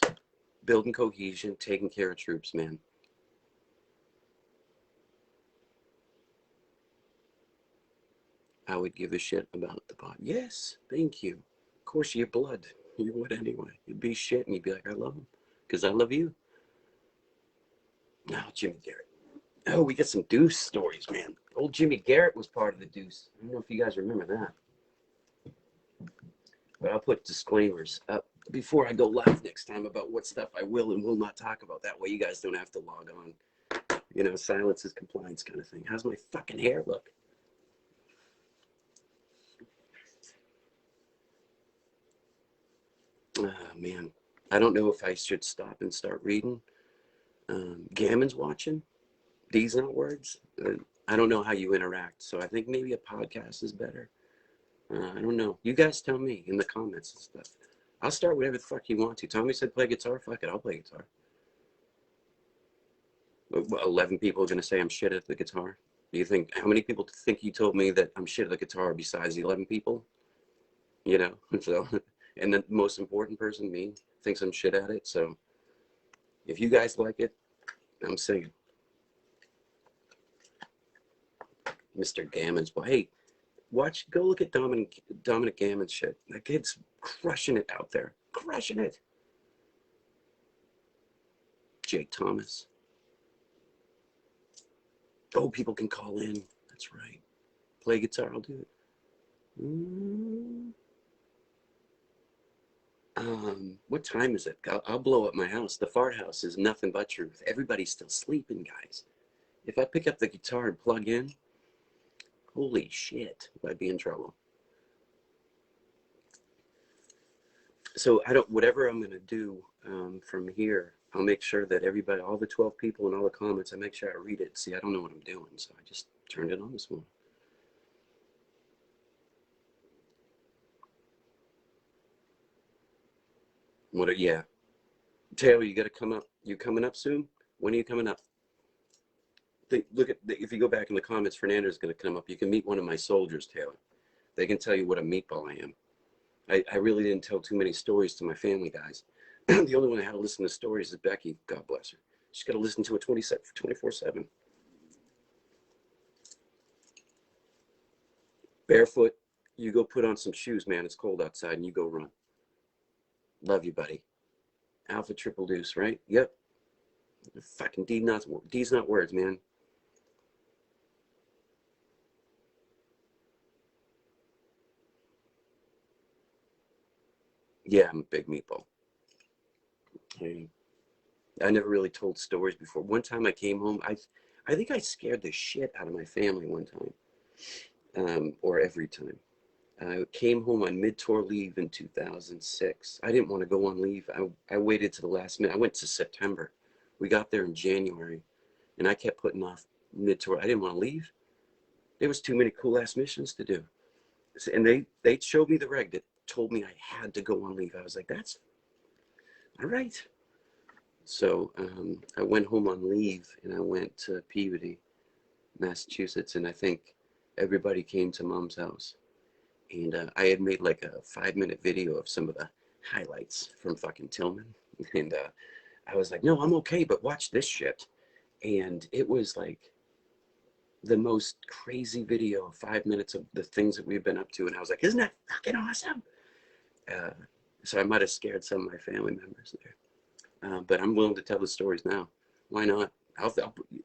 S1: building cohesion, taking care of troops, man. I would give a shit about the pod. Yes, thank you. Of course, your blood. You would anyway. You'd be shit and you'd be like, I love him. Because I love you. Now, Jimmy Garrett. Oh, we got some Deuce stories, man. Old Jimmy Garrett was part of the Deuce. I don't know if you guys remember that. But I'll put disclaimers up before I go live next time about what stuff I will and will not talk about. That way you guys don't have to log on. You know, silence is compliance kind of thing. How's my fucking hair look? Oh, man. I don't know if I should stop and start reading. Gammon's watching. These not words. I don't know how you interact, so I think maybe a podcast is better. I don't know. You guys tell me in the comments and stuff. I'll start whatever the fuck you want to. Tommy said play guitar. Fuck it, I'll play guitar. 11 people are going to say I'm shit at the guitar. Do you think, how many people think you told me that I'm shit at the guitar besides the 11 people? You know, so, and the most important person, me, thinks I'm shit at it. So if you guys like it, I'm singing. Mr. Gammon's boy. Hey, go look at Dominic Gammon's shit. That kid's crushing it out there, crushing it. Jake Thomas. Oh, people can call in. That's right. Play guitar, I'll do it. What time is it? I'll blow up my house. The fart house is nothing but truth. Everybody's still sleeping, guys. If I pick up the guitar and plug in, holy shit, I'd be in trouble. So whatever I'm going to do from here, I'll make sure that everybody, all the 12 people and all the comments, I make sure I read it. See, I don't know what I'm doing, so I just turned it on this morning. Yeah. Taylor, you got to come up. You coming up soon? When are you coming up? If you go back in the comments, Fernando's going to come up. You can meet one of my soldiers, Taylor. They can tell you what a meatball I am. I really didn't tell too many stories to my family, guys. The only one that had to listen to stories is Becky. God bless her. She's got to listen to it 24/7. Barefoot, you go put on some shoes, man. It's cold outside, and you go run. Love you, buddy. Alpha Triple Deuce, right? Yep. Fucking D's not words, man. Yeah, I'm a big meatball. I never really told stories before. One time I came home, I think I scared the shit out of my family one time, or every time. I came home on mid-tour leave in 2006. I didn't want to go on leave. I waited to the last minute. I went to September. We got there in January, and I kept putting off mid-tour. I didn't want to leave. There was too many cool-ass missions to do. And they showed me the reg that told me I had to go on leave. I was like, that's all right. So I went home on leave, and I went to Peabody, Massachusetts, and I think everybody came to Mom's house. And I had made like a 5-minute video of some of the highlights from fucking Tillman. And I was like, no, I'm okay, but watch this shit. And it was like the most crazy video of 5 minutes of the things that we've been up to. And I was like, isn't that fucking awesome? Uh, so I might have scared some of my family members there. But I'm willing to tell the stories now. Why not?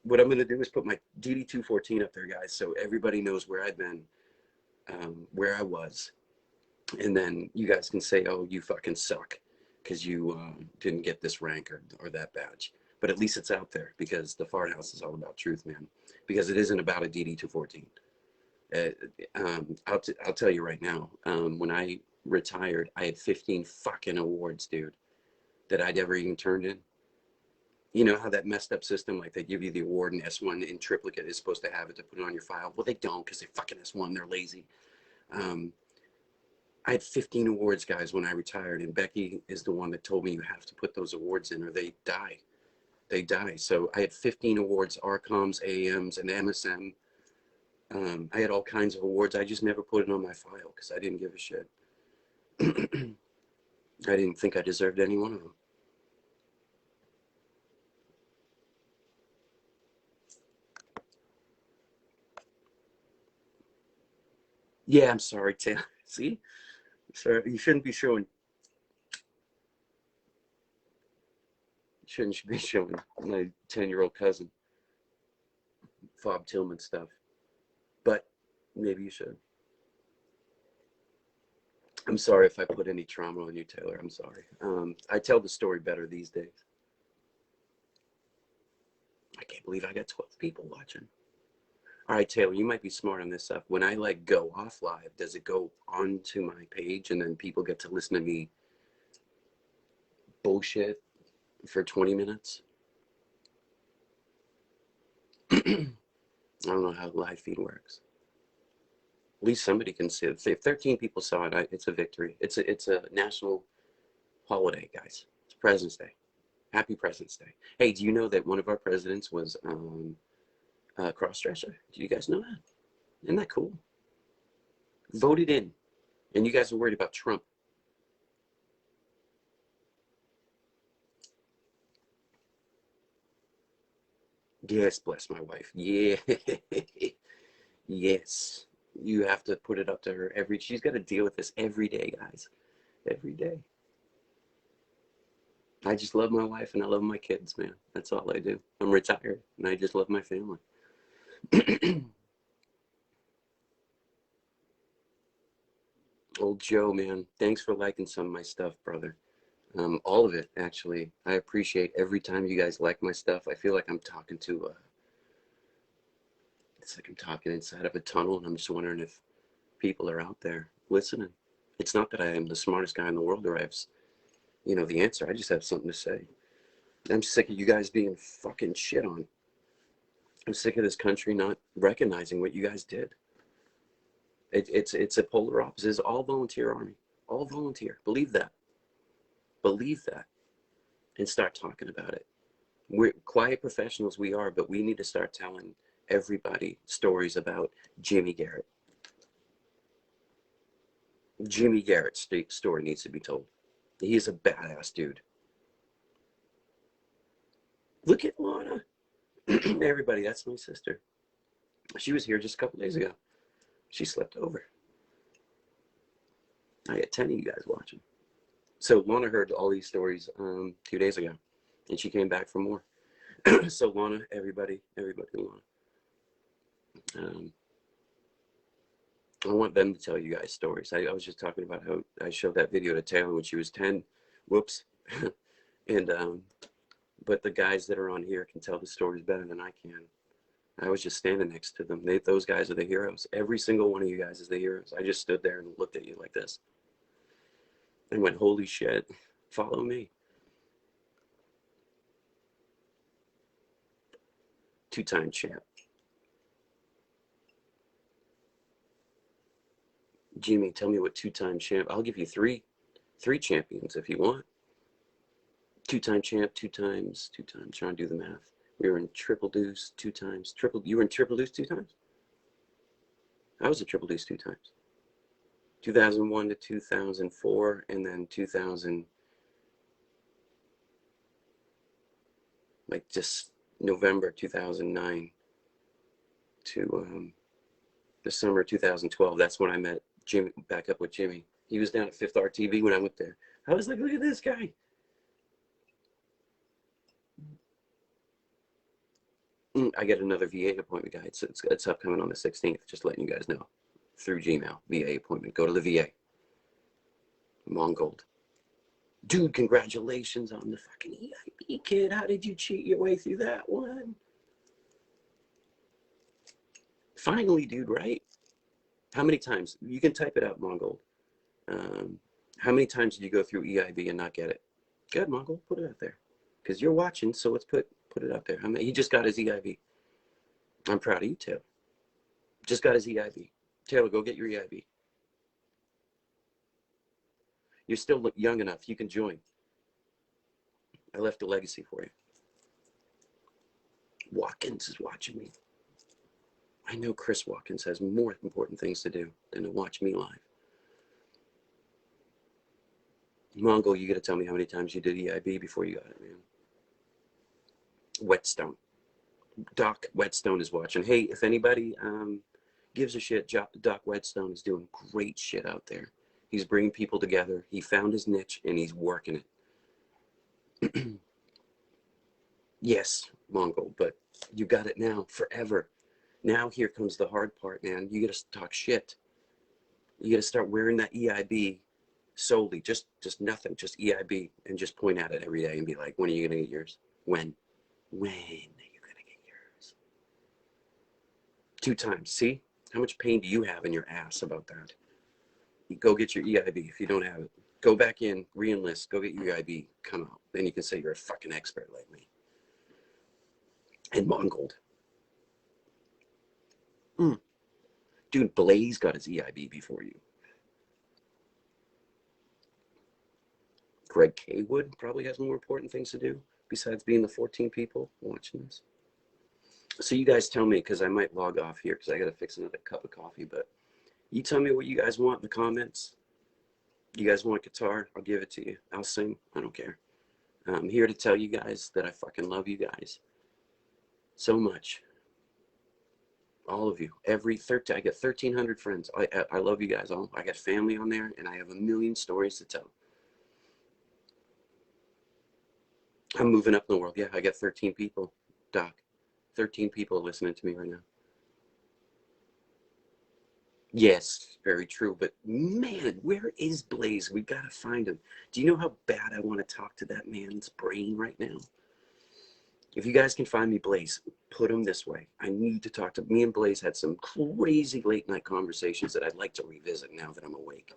S1: What I'm going to do is put my DD214 up there, guys, so everybody knows where I've been, where I was. And then you guys can say, oh, you fucking suck because you didn't get this rank or that badge. But at least it's out there, because the fart house is all about truth, man. Because it isn't about a DD214. I'll tell you right now, when I retired, I had 15 fucking awards, dude, that I'd ever even turned in. You know how that messed up system, like they give you the award in S1 in triplicate is supposed to have it to put it on your file. Well, they don't, because they fucking S1, they're lazy. I had 15 awards, guys, when I retired, and Becky is the one that told me you have to put those awards in or they die. They die. So I had 15 awards, RCOMs, AMs, and MSM. I had all kinds of awards. I just never put it on my file because I didn't give a shit. I didn't think I deserved any one of them. Yeah, I'm sorry, Tim. See? Sir, you shouldn't be showing. Shouldn't be showing my 10-year-old cousin Fob Tillman stuff. But maybe you should. I'm sorry if I put any trauma on you, Taylor. I'm sorry. I tell the story better these days. I can't believe I got 12 people watching. All right, Taylor, you might be smart on this stuff. When I like go off live, does it go onto my page and then people get to listen to me bullshit for 20 minutes? I don't know how the live feed works. At least somebody can see it. If 13 people saw it, it's a victory. It's a national holiday, guys. It's President's Day. Happy President's Day. Hey, do you know that one of our presidents was cross-dresser? Do you guys know that? Isn't that cool? Voted in. And you guys are worried about Trump. Yes, bless my wife. Yeah. Yes. You have to put it up to her she's got to deal with this every day, guys. Every day. I just love my wife and I love my kids, man. That's all I do. I'm retired and I just love my family. Old Joe, man. Thanks for liking some of my stuff, brother. All of it, actually. I appreciate every time you guys like my stuff. I feel like I'm talking to it's like I'm talking inside of a tunnel, and I'm just wondering if people are out there listening. It's not that I am the smartest guy in the world or I have, the answer. I just have something to say. I'm sick of you guys being fucking shit on. I'm sick of this country not recognizing what you guys did. It's a polar opposite. It's all volunteer army, all volunteer. Believe that. Believe that, and start talking about it. We're quiet professionals, we are, but we need to start telling everybody stories about Jimmy Garrett. Jimmy Garrett's story needs to be told. He is a badass dude. Look at Lana. Everybody, that's my sister. She was here just a couple days ago. She slept over. I had 10 of you guys watching. So Lana heard all these stories 2 days ago, and she came back for more. So Lana, everybody, Lana. I want them to tell you guys stories. I was just talking about how I showed that video to Taylor when she was 10. Whoops. And but the guys that are on here can tell the stories better than I can. I was just standing next to them. Those guys are the heroes. Every single one of you guys is the heroes. I just stood there and looked at you like this and went, holy shit, follow me. Two-time champ. Jimmy, tell me what two-time champ. I'll give you three champions if you want. Two-time champ, two times. Trying to do the math. We were in triple deuce 2 times. You were in triple deuce 2 times? I was a triple deuce 2 times. 2001 to 2004, and then 2000, like just November 2009 to the summer 2012. That's when I met Jimmy, back up with Jimmy. He was down at Fifth Art TV when I went there. I was like, look at this guy. I get another VA appointment guide. It's upcoming on the 16th. Just letting you guys know. Through Gmail, VA appointment. Go to the VA. Mongold. Dude, congratulations on the fucking EIB, kid. How did you cheat your way through that one? Finally, dude, right? How many times? You can type it out, Mongold. How many times did you go through EIB and not get it? Good, Mongold. Put it out there. Because you're watching, so let's put it out there. He just got his EIB. I'm proud of you, Taylor. Just got his EIB. Taylor, go get your EIB. You're still young enough. You can join. I left a legacy for you. Watkins is watching me. I know Chris Watkins has more important things to do than to watch me live. Mongol, you got to tell me how many times you did EIB before you got it, man. Whetstone. Doc Whetstone is watching. Hey, if anybody gives a shit, Doc Whetstone is doing great shit out there. He's bringing people together. He found his niche and he's working it. Yes, Mongol, but you got it now, forever. Now here comes the hard part, man. You got to talk shit. You got to start wearing that EIB solely, just nothing, just EIB, and just point at it every day and be like, when are you going to get yours? When are you going to get yours? 2 times. See? How much pain do you have in your ass about that? You go get your EIB if you don't have it. Go back in, re-enlist, go get your EIB, come out. Then you can say you're a fucking expert like me. And Mongold. Dude, Blaze got his EIB before you. Greg Kaywood probably has more important things to do besides being the 14 people watching this. So you guys tell me, because I might log off here because I got to fix another cup of coffee, but you tell me what you guys want in the comments. You guys want guitar? I'll give it to you. I'll sing. I don't care. I'm here to tell you guys that I fucking love you guys so much. All of you, every 13, I get 1,300 friends. I love you guys all. I got family on there, and I have a million stories to tell. I'm moving up in the world. Yeah, I got 13 people, Doc. 13 people listening to me right now. Yes, very true. But man, where is Blaze? We gotta find him. Do you know how bad I want to talk to that man's brain right now? If you guys can find me Blaze, put him this way. I need to talk to me and Blaze had some crazy late night conversations that I'd like to revisit now that I'm awake.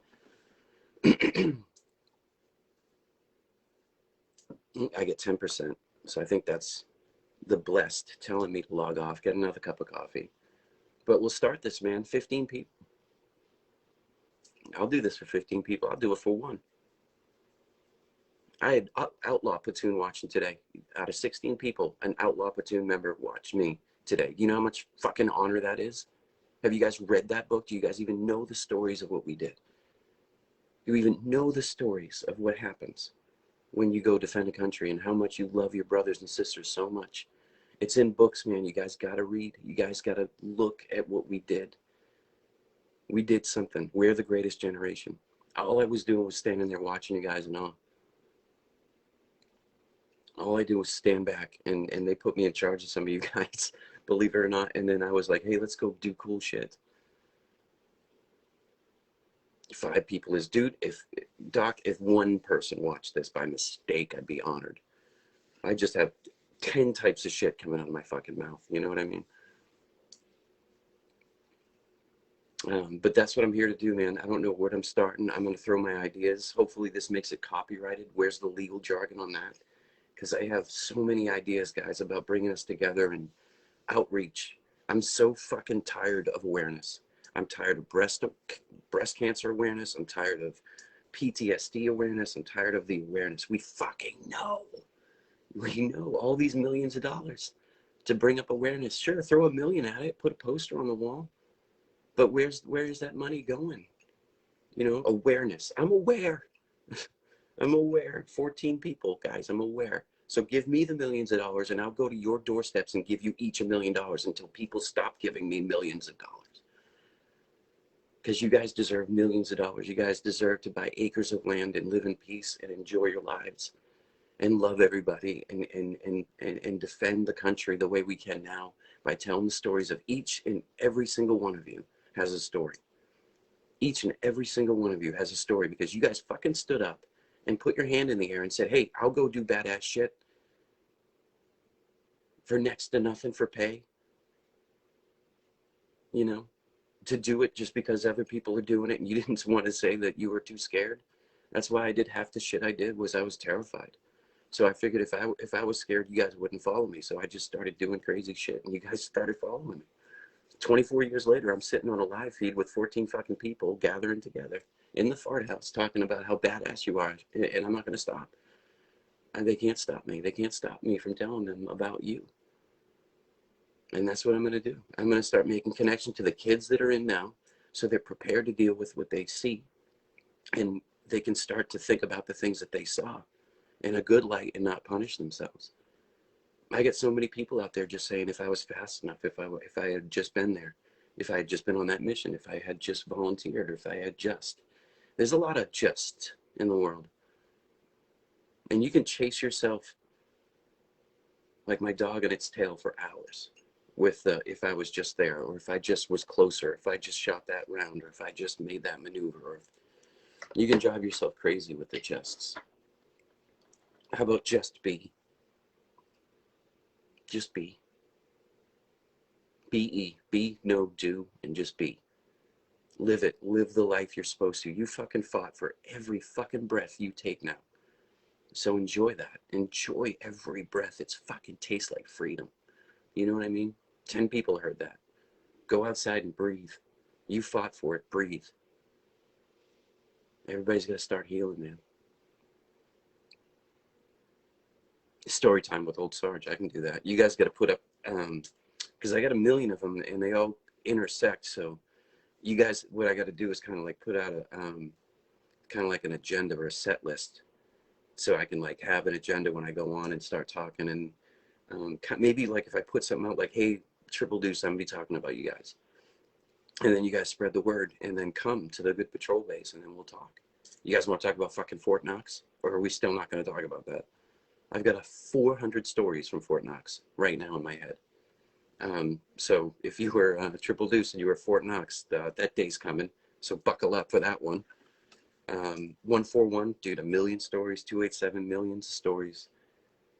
S1: I get 10%. So I think that's the blessed telling me to log off, get another cup of coffee. But we'll start this, man. 15 people. I'll do this for 15 people. I'll do it for one. I had Outlaw Platoon watching today. Out of 16 people, an Outlaw Platoon member watched me today. Do you know how much fucking honor that is? Have you guys read that book? Do you guys even know the stories of what we did? Do you even know the stories of what happens when you go defend a country and how much you love your brothers and sisters so much? It's in books, man. You guys got to read. You guys got to look at what we did. We did something. We're the greatest generation. All I was doing was standing there watching you guys in awe. All I do was stand back, and they put me in charge of some of you guys, believe it or not. And then I was like, hey, let's go do cool shit. 5 people is, dude, if Doc, if one person watched this by mistake, I'd be honored. I just have 10 types of shit coming out of my fucking mouth. You know what I mean? But that's what I'm here to do, man. I don't know what I'm starting. I'm going to throw my ideas. Hopefully this makes it copyrighted. Where's the legal jargon on that? Because I have so many ideas, guys, about bringing us together and outreach. I'm so fucking tired of awareness. I'm tired of breast cancer awareness. I'm tired of PTSD awareness. I'm tired of the awareness. We fucking know. We know all these millions of dollars to bring up awareness. Sure, throw $1 million at it, put a poster on the wall. But where is that money going? You know, awareness. I'm aware. I'm aware. 14 people, guys, I'm aware. So give me the millions of dollars and I'll go to your doorsteps and give you each $1 million until people stop giving me millions of dollars. Because you guys deserve millions of dollars. You guys deserve to buy acres of land and live in peace and enjoy your lives and love everybody and defend the country the way we can now by telling the stories of each and every single one of you has a story. Each and every single one of you has a story because you guys fucking stood up and put your hand in the air and said, hey, I'll go do badass shit for next to nothing for pay. You know, to do it just because other people are doing it and you didn't want to say that you were too scared. That's why I did half the shit I did, was I was terrified. So I figured if I was scared, you guys wouldn't follow me. So I just started doing crazy shit and you guys started following me. 24 years later, I'm sitting on a live feed with 14 fucking people gathering together in the fart house talking about how badass you are. And I'm not going to stop. And they can't stop me. They can't stop me from telling them about you. And that's what I'm going to do. I'm going to start making connection to the kids that are in now so they're prepared to deal with what they see. And they can start to think about the things that they saw in a good light and not punish themselves. I get so many people out there just saying, if I was fast enough, if I had just been there, if I had just been on that mission, if I had just volunteered, or if I had just. There's a lot of just in the world. And you can chase yourself like my dog and its tail for hours with if I was just there, or if I just was closer, if I just shot that round, or if I just made that maneuver, or you can drive yourself crazy with the justs. How about just be? Just be. Be. Be, no, do, and just be. Live it. Live the life you're supposed to. You fucking fought for every fucking breath you take now. So enjoy that. Enjoy every breath. It's fucking tastes like freedom. You know what I mean? 10 people heard that. Go outside and breathe. You fought for it. Breathe. Everybody's got to start healing, man. Story time with Old Sarge. I can do that. You guys got to put up, because I got 1 million of them and they all intersect. So you guys, what I got to do is kind of like put out a, kind of like an agenda or a set list. So I can like have an agenda when I go on and start talking. And maybe like if I put something out like, hey, Triple Deuce, I'm gonna be talking about you guys. And then you guys spread the word and then come to the good patrol base and then we'll talk. You guys want to talk about fucking Fort Knox? Or are we still not going to talk about that? I've got 400 stories from Fort Knox right now in my head. So if you were Triple Deuce and you were Fort Knox, that day's coming. So buckle up for that one. 141, dude, 1 million stories. 287, millions of stories.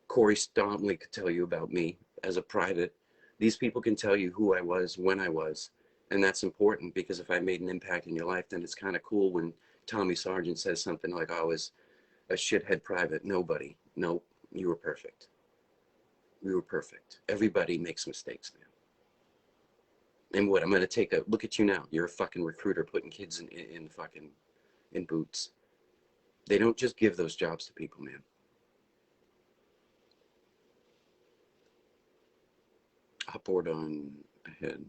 S1: Corey Stomley could tell you about me as a private. These people can tell you who I was, when I was. And that's important because if I made an impact in your life, then it's kind of cool when Tommy Sargent says something like, I was a shithead private. Nobody. No, you were perfect. We were perfect. Everybody makes mistakes, man. And what, I'm going to take a look at you now. You're a fucking recruiter putting kids in boots. They don't just give those jobs to people, man. Upward on ahead.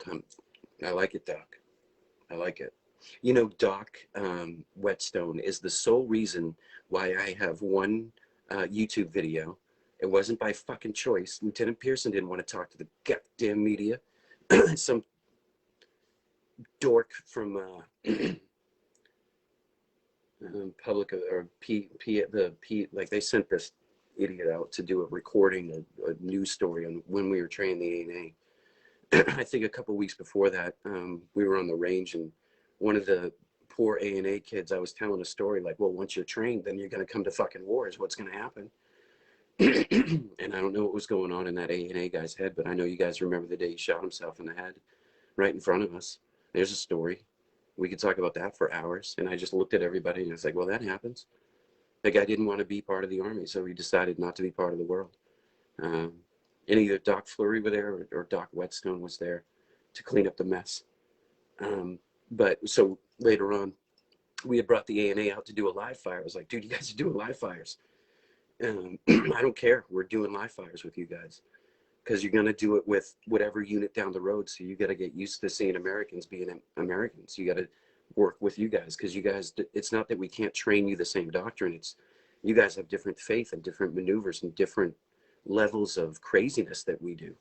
S1: Tom, I like it, Doc. I like it. You know, Doc Whetstone is the sole reason why I have one YouTube video. It wasn't by fucking choice. Lieutenant Pearson didn't want to talk to the goddamn media. Some dork from public or like they sent this idiot out to do a recording, a news story on when we were training the ANA. I think a couple weeks before that, we were on the range and one of the poor ANA kids, I was telling a story like, well, once you're trained, then you're going to come to fucking war is what's going to happen. And I don't know what was going on in that ANA guy's head, but I know you guys remember the day he shot himself in the head right in front of us. There's a story. We could talk about that for hours. And I just looked at everybody and I was like, well, that happens. The guy didn't want to be part of the Army, so he decided not to be part of the world. And either Doc Fleury was there or Doc Whetstone was there to clean up the mess. But so later on, we had brought the ANA out to do a live fire. I was like, dude, you guys are doing live fires. I don't care. We're doing live fires with you guys because you're going to do it with whatever unit down the road. So you got to get used to seeing Americans being Americans. You got to work with you guys because you guys, it's not that we can't train you the same doctrine. It's you guys have different faith and different maneuvers and different levels of craziness that we do.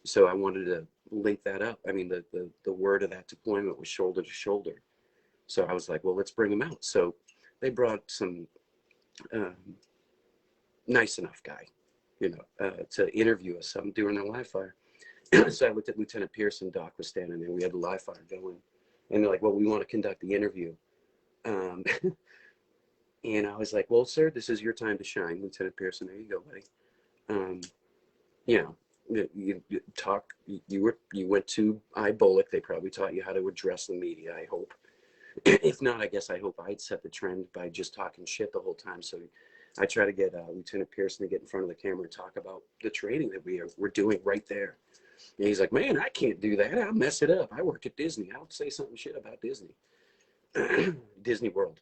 S1: So I wanted to link that up. I mean, the word of that deployment was shoulder to shoulder. So I was like, well, let's bring them out. So they brought some nice enough guy, to interview us during the live fire. So I looked at Lieutenant Pearson. Doc was standing there. We had the live fire going. And they're like, well, we want to conduct the interview. And I was like, well, sir, this is your time to shine, Lieutenant Pearson. There you go, buddy. You talk. You went to IBOLC. They probably taught you how to address the media. I hope. If not, I guess I hope I'd set the trend by just talking shit the whole time. So I try to get Lieutenant Pearson to get in front of the camera and talk about the training that we're doing right there. And he's like, man, I can't do that. I'll mess it up. I work at Disney. I'll say something shit about Disney. Disney World.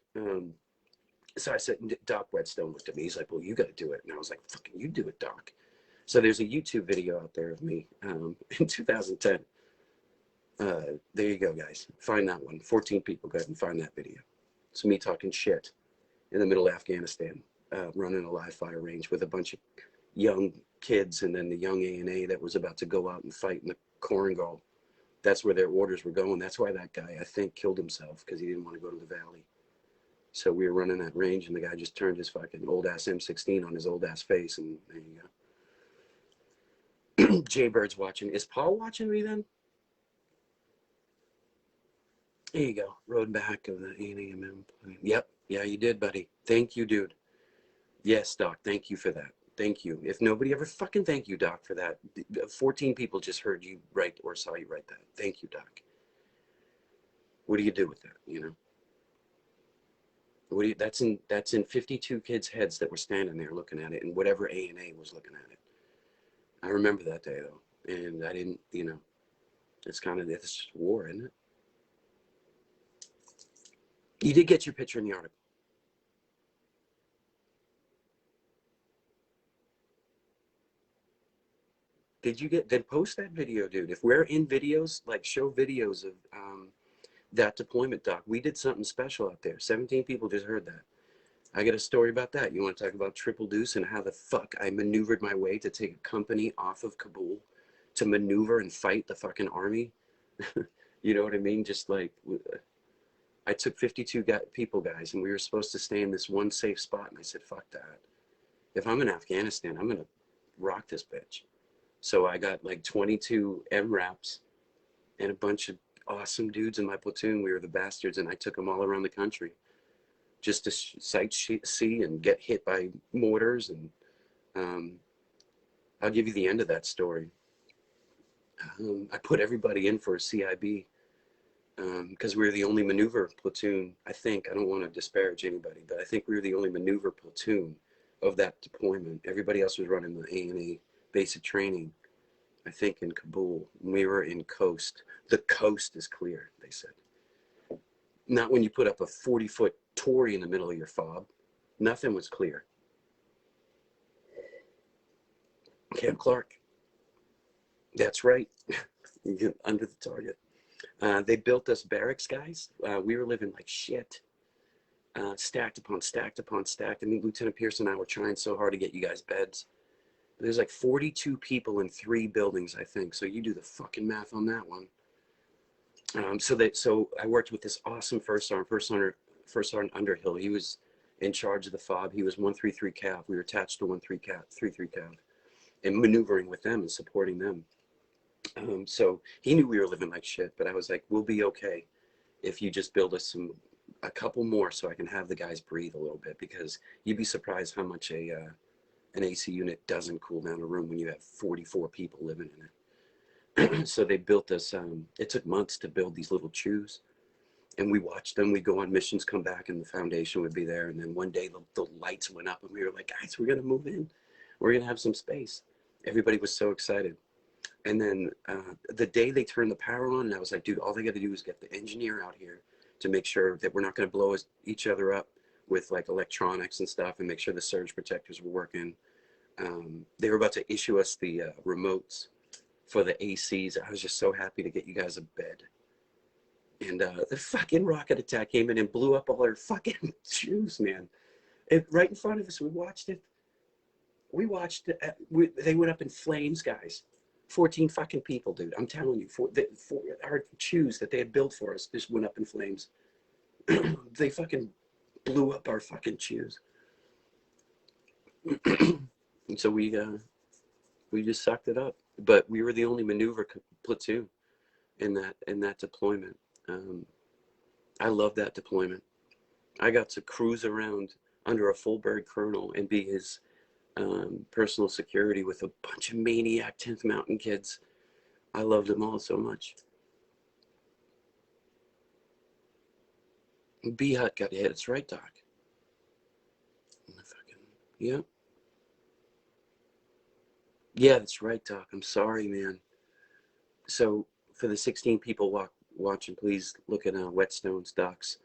S1: So I said, Doc Whetstone looked at me. He's like, well, you got to do it. And I was like, fucking you do it, Doc. So there's a YouTube video out there of me in 2010. There you go, guys. Find that one. 14 people. Go ahead and find that video. It's me talking shit in the middle of Afghanistan, running a live fire range with a bunch of young kids and then the young ANA that was about to go out and fight in the Korengal. That's where their orders were going. That's why that guy, I think, killed himself because he didn't want to go to the valley. So we were running that range and the guy just turned his fucking old ass M16 on his old ass face and there you go. Jaybird's watching. Is Paul watching me then? There you go. Road back of the ANAMM. Yep. Yeah, you did, buddy. Thank you, dude. Yes, Doc. Thank you for that. Thank you. If nobody ever fucking thank you, Doc, for that. 14 people just heard you write or saw you write that. Thank you, Doc. What do you do with that, That's in 52 kids' heads that were standing there looking at it and whatever ANA was looking at it. I remember that day, though. And I didn't, it's kind of this war, isn't it? You did get your picture in the article. Did you then post that video, dude? If we're in videos, like show videos of that deployment, Doc. We did something special out there. 17 people just heard that. I got a story about that. You want to talk about Triple Deuce and how the fuck I maneuvered my way to take a company off of Kabul to maneuver and fight the fucking army. You know what I mean? Just like, I took 52 people, guys, and we were supposed to stay in this one safe spot. And I said, fuck that. If I'm in Afghanistan, I'm going to rock this bitch. So I got like 22 MRAPs and a bunch of awesome dudes in my platoon. We were the bastards, and I took them all around the country just to see and get hit by mortars. And I'll give you the end of that story. I put everybody in for a CIB because we were the only maneuver platoon. I don't want to disparage anybody, but I think we were the only maneuver platoon of that deployment. Everybody else was running the A&A basic training, I think, in Kabul. We were in coast. The coast is clear, they said. Not when you put up a 40-foot Tory in the middle of your fob. Nothing was clear. Camp Clark. That's right. Under the target. They built us barracks, guys. We were living like shit. Stacked upon stacked upon stacked. I mean, Lieutenant Pierce and I were trying so hard to get you guys beds. There's like 42 people in 3 buildings, I think. So you do the fucking math on that one. So I worked with this awesome First Sergeant Underhill. He was in charge of the FOB. He was 133 Cav. We were attached to 33 Cav, and maneuvering with them and supporting them. So he knew we were living like shit, but I was like, we'll be okay if you just build us a couple more so I can have the guys breathe a little bit, because you'd be surprised how much an AC unit doesn't cool down a room when you have 44 people living in it. So they built us, it took months to build these little chews, and we watched them. We'd go on missions, come back, and the foundation would be there. And then one day the lights went up and we were like, guys, we're going to move in. We're going to have some space. Everybody was so excited. And then the day they turned the power on, and I was like, dude, all they got to do is get the engineer out here to make sure that we're not going to blow each other up with like electronics and stuff, and make sure the surge protectors were working. They were about to issue us the remotes for the ACs. I was just so happy to get you guys a bed. And the fucking rocket attack came in and blew up all our fucking shoes, man. Right in front of us, we watched it. They went up in flames, guys. 14 fucking people, dude. I'm telling you, for our shoes that they had built for us just went up in flames. They fucking blew up our fucking shoes. And so we just sucked it up. But we were the only maneuver platoon in that deployment. I love that deployment. I got to cruise around under a full-bird colonel and be his personal security with a bunch of maniac 10th Mountain kids. I loved them all so much. B Hut got hit. It's right, Doc. Yeah. Yeah, that's right, Doc. I'm sorry, man. So for the 16 people watching, please look at Whetstone's Doc's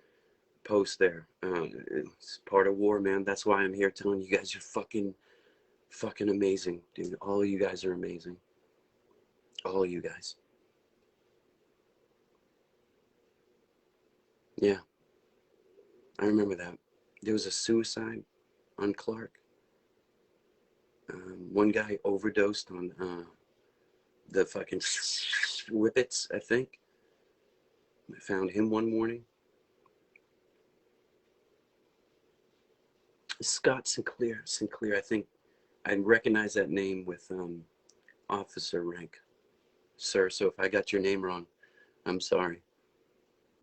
S1: post there. It's part of war, man. That's why I'm here telling you guys you're fucking amazing, dude. All of you guys are amazing. All of you guys. Yeah, I remember that. There was a suicide on Clark. One guy overdosed on the fucking whippets, I think. I found him one morning. Scott Sinclair, I think I recognize that name with officer rank, sir. So if I got your name wrong, I'm sorry.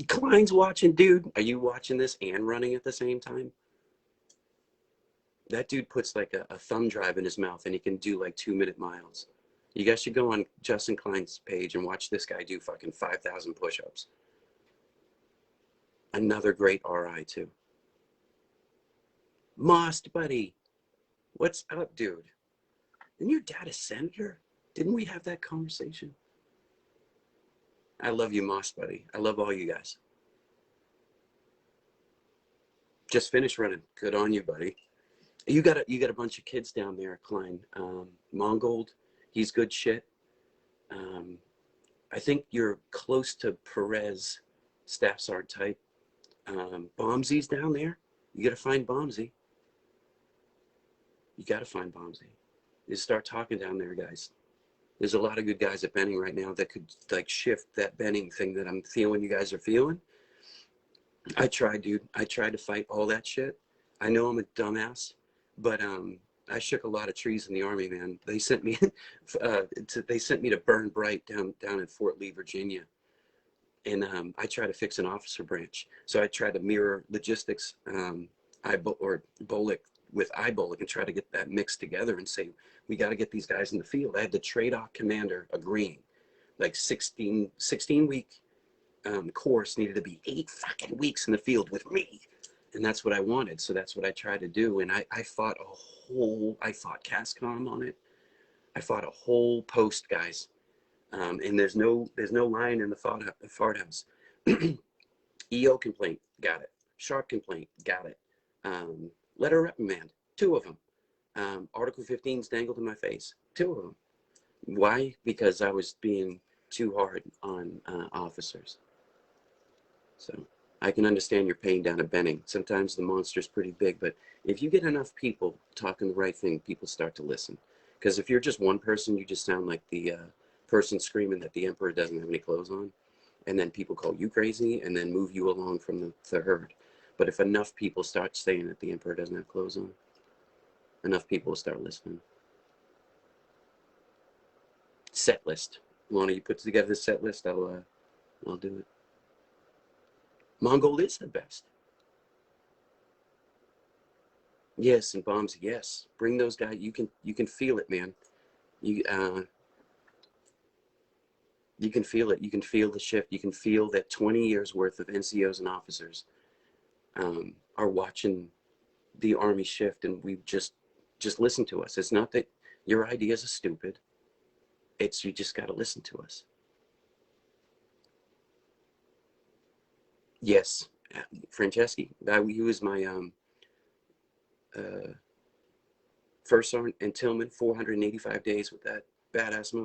S1: Klein's watching, dude. Are you watching this and running at the same time? That dude puts like a thumb drive in his mouth and he can do like 2-minute miles. You guys should go on Justin Klein's page and watch this guy do fucking 5,000 push-ups. Another great RI too. Most, buddy. What's up, dude? Isn't your dad a senator? Didn't we have that conversation? I love you, Moss, buddy. I love all you guys. Just finished running. Good on you, buddy. You got a bunch of kids down there, Klein. Mongold, he's good shit. I think you're close to Perez, staff sergeant type. Bombsy's down there. You got to find Bombsy. You got to find Bombsy. You start talking down there, guys. There's a lot of good guys at Benning right now that could like shift that Benning thing that I'm feeling you guys are feeling. I tried, dude. I tried to fight all that shit. I know I'm a dumbass, but I shook a lot of trees in the army, man. They sent me, they sent me to Burn Bright down in Fort Lee, Virginia, and I tried to fix an officer branch. So I tried to mirror logistics, or Bolick with IBOLIC, and try to get that mixed together and say we got to get these guys in the field. I had the trade-off commander agreeing, like 16-week course needed to be 8 fucking weeks in the field with me. And that's what I wanted. So that's what I tried to do. And I fought I fought CASCOM on it. I fought a whole post, guys. And there's no line in the fart house. EO complaint, got it. Sharp complaint, got it. Letter of reprimand, 2 of them. Article 15's dangled in my face, 2 of them. Why? Because I was being too hard on officers. So I can understand your pain down at Benning. Sometimes the monster's pretty big, but if you get enough people talking the right thing, people start to listen. Because if you're just one person, you just sound like the person screaming that the emperor doesn't have any clothes on. And then people call you crazy and then move you along from the herd. But if enough people start saying that the emperor doesn't have clothes on, enough people will start listening. Set list. Lana, you put together the set list, I'll do it. Mongol is the best. Yes, and bombs, yes. Bring those guys. You can feel it, man. You can feel it. You can feel the shift. You can feel that 20 years worth of NCOs and officers are watching the Army shift, and we just listen to us. It's not that your ideas are stupid. It's you just got to listen to us. Yes, Franceschi. He was my first sergeant in Tillman, 485 days with that badass mother.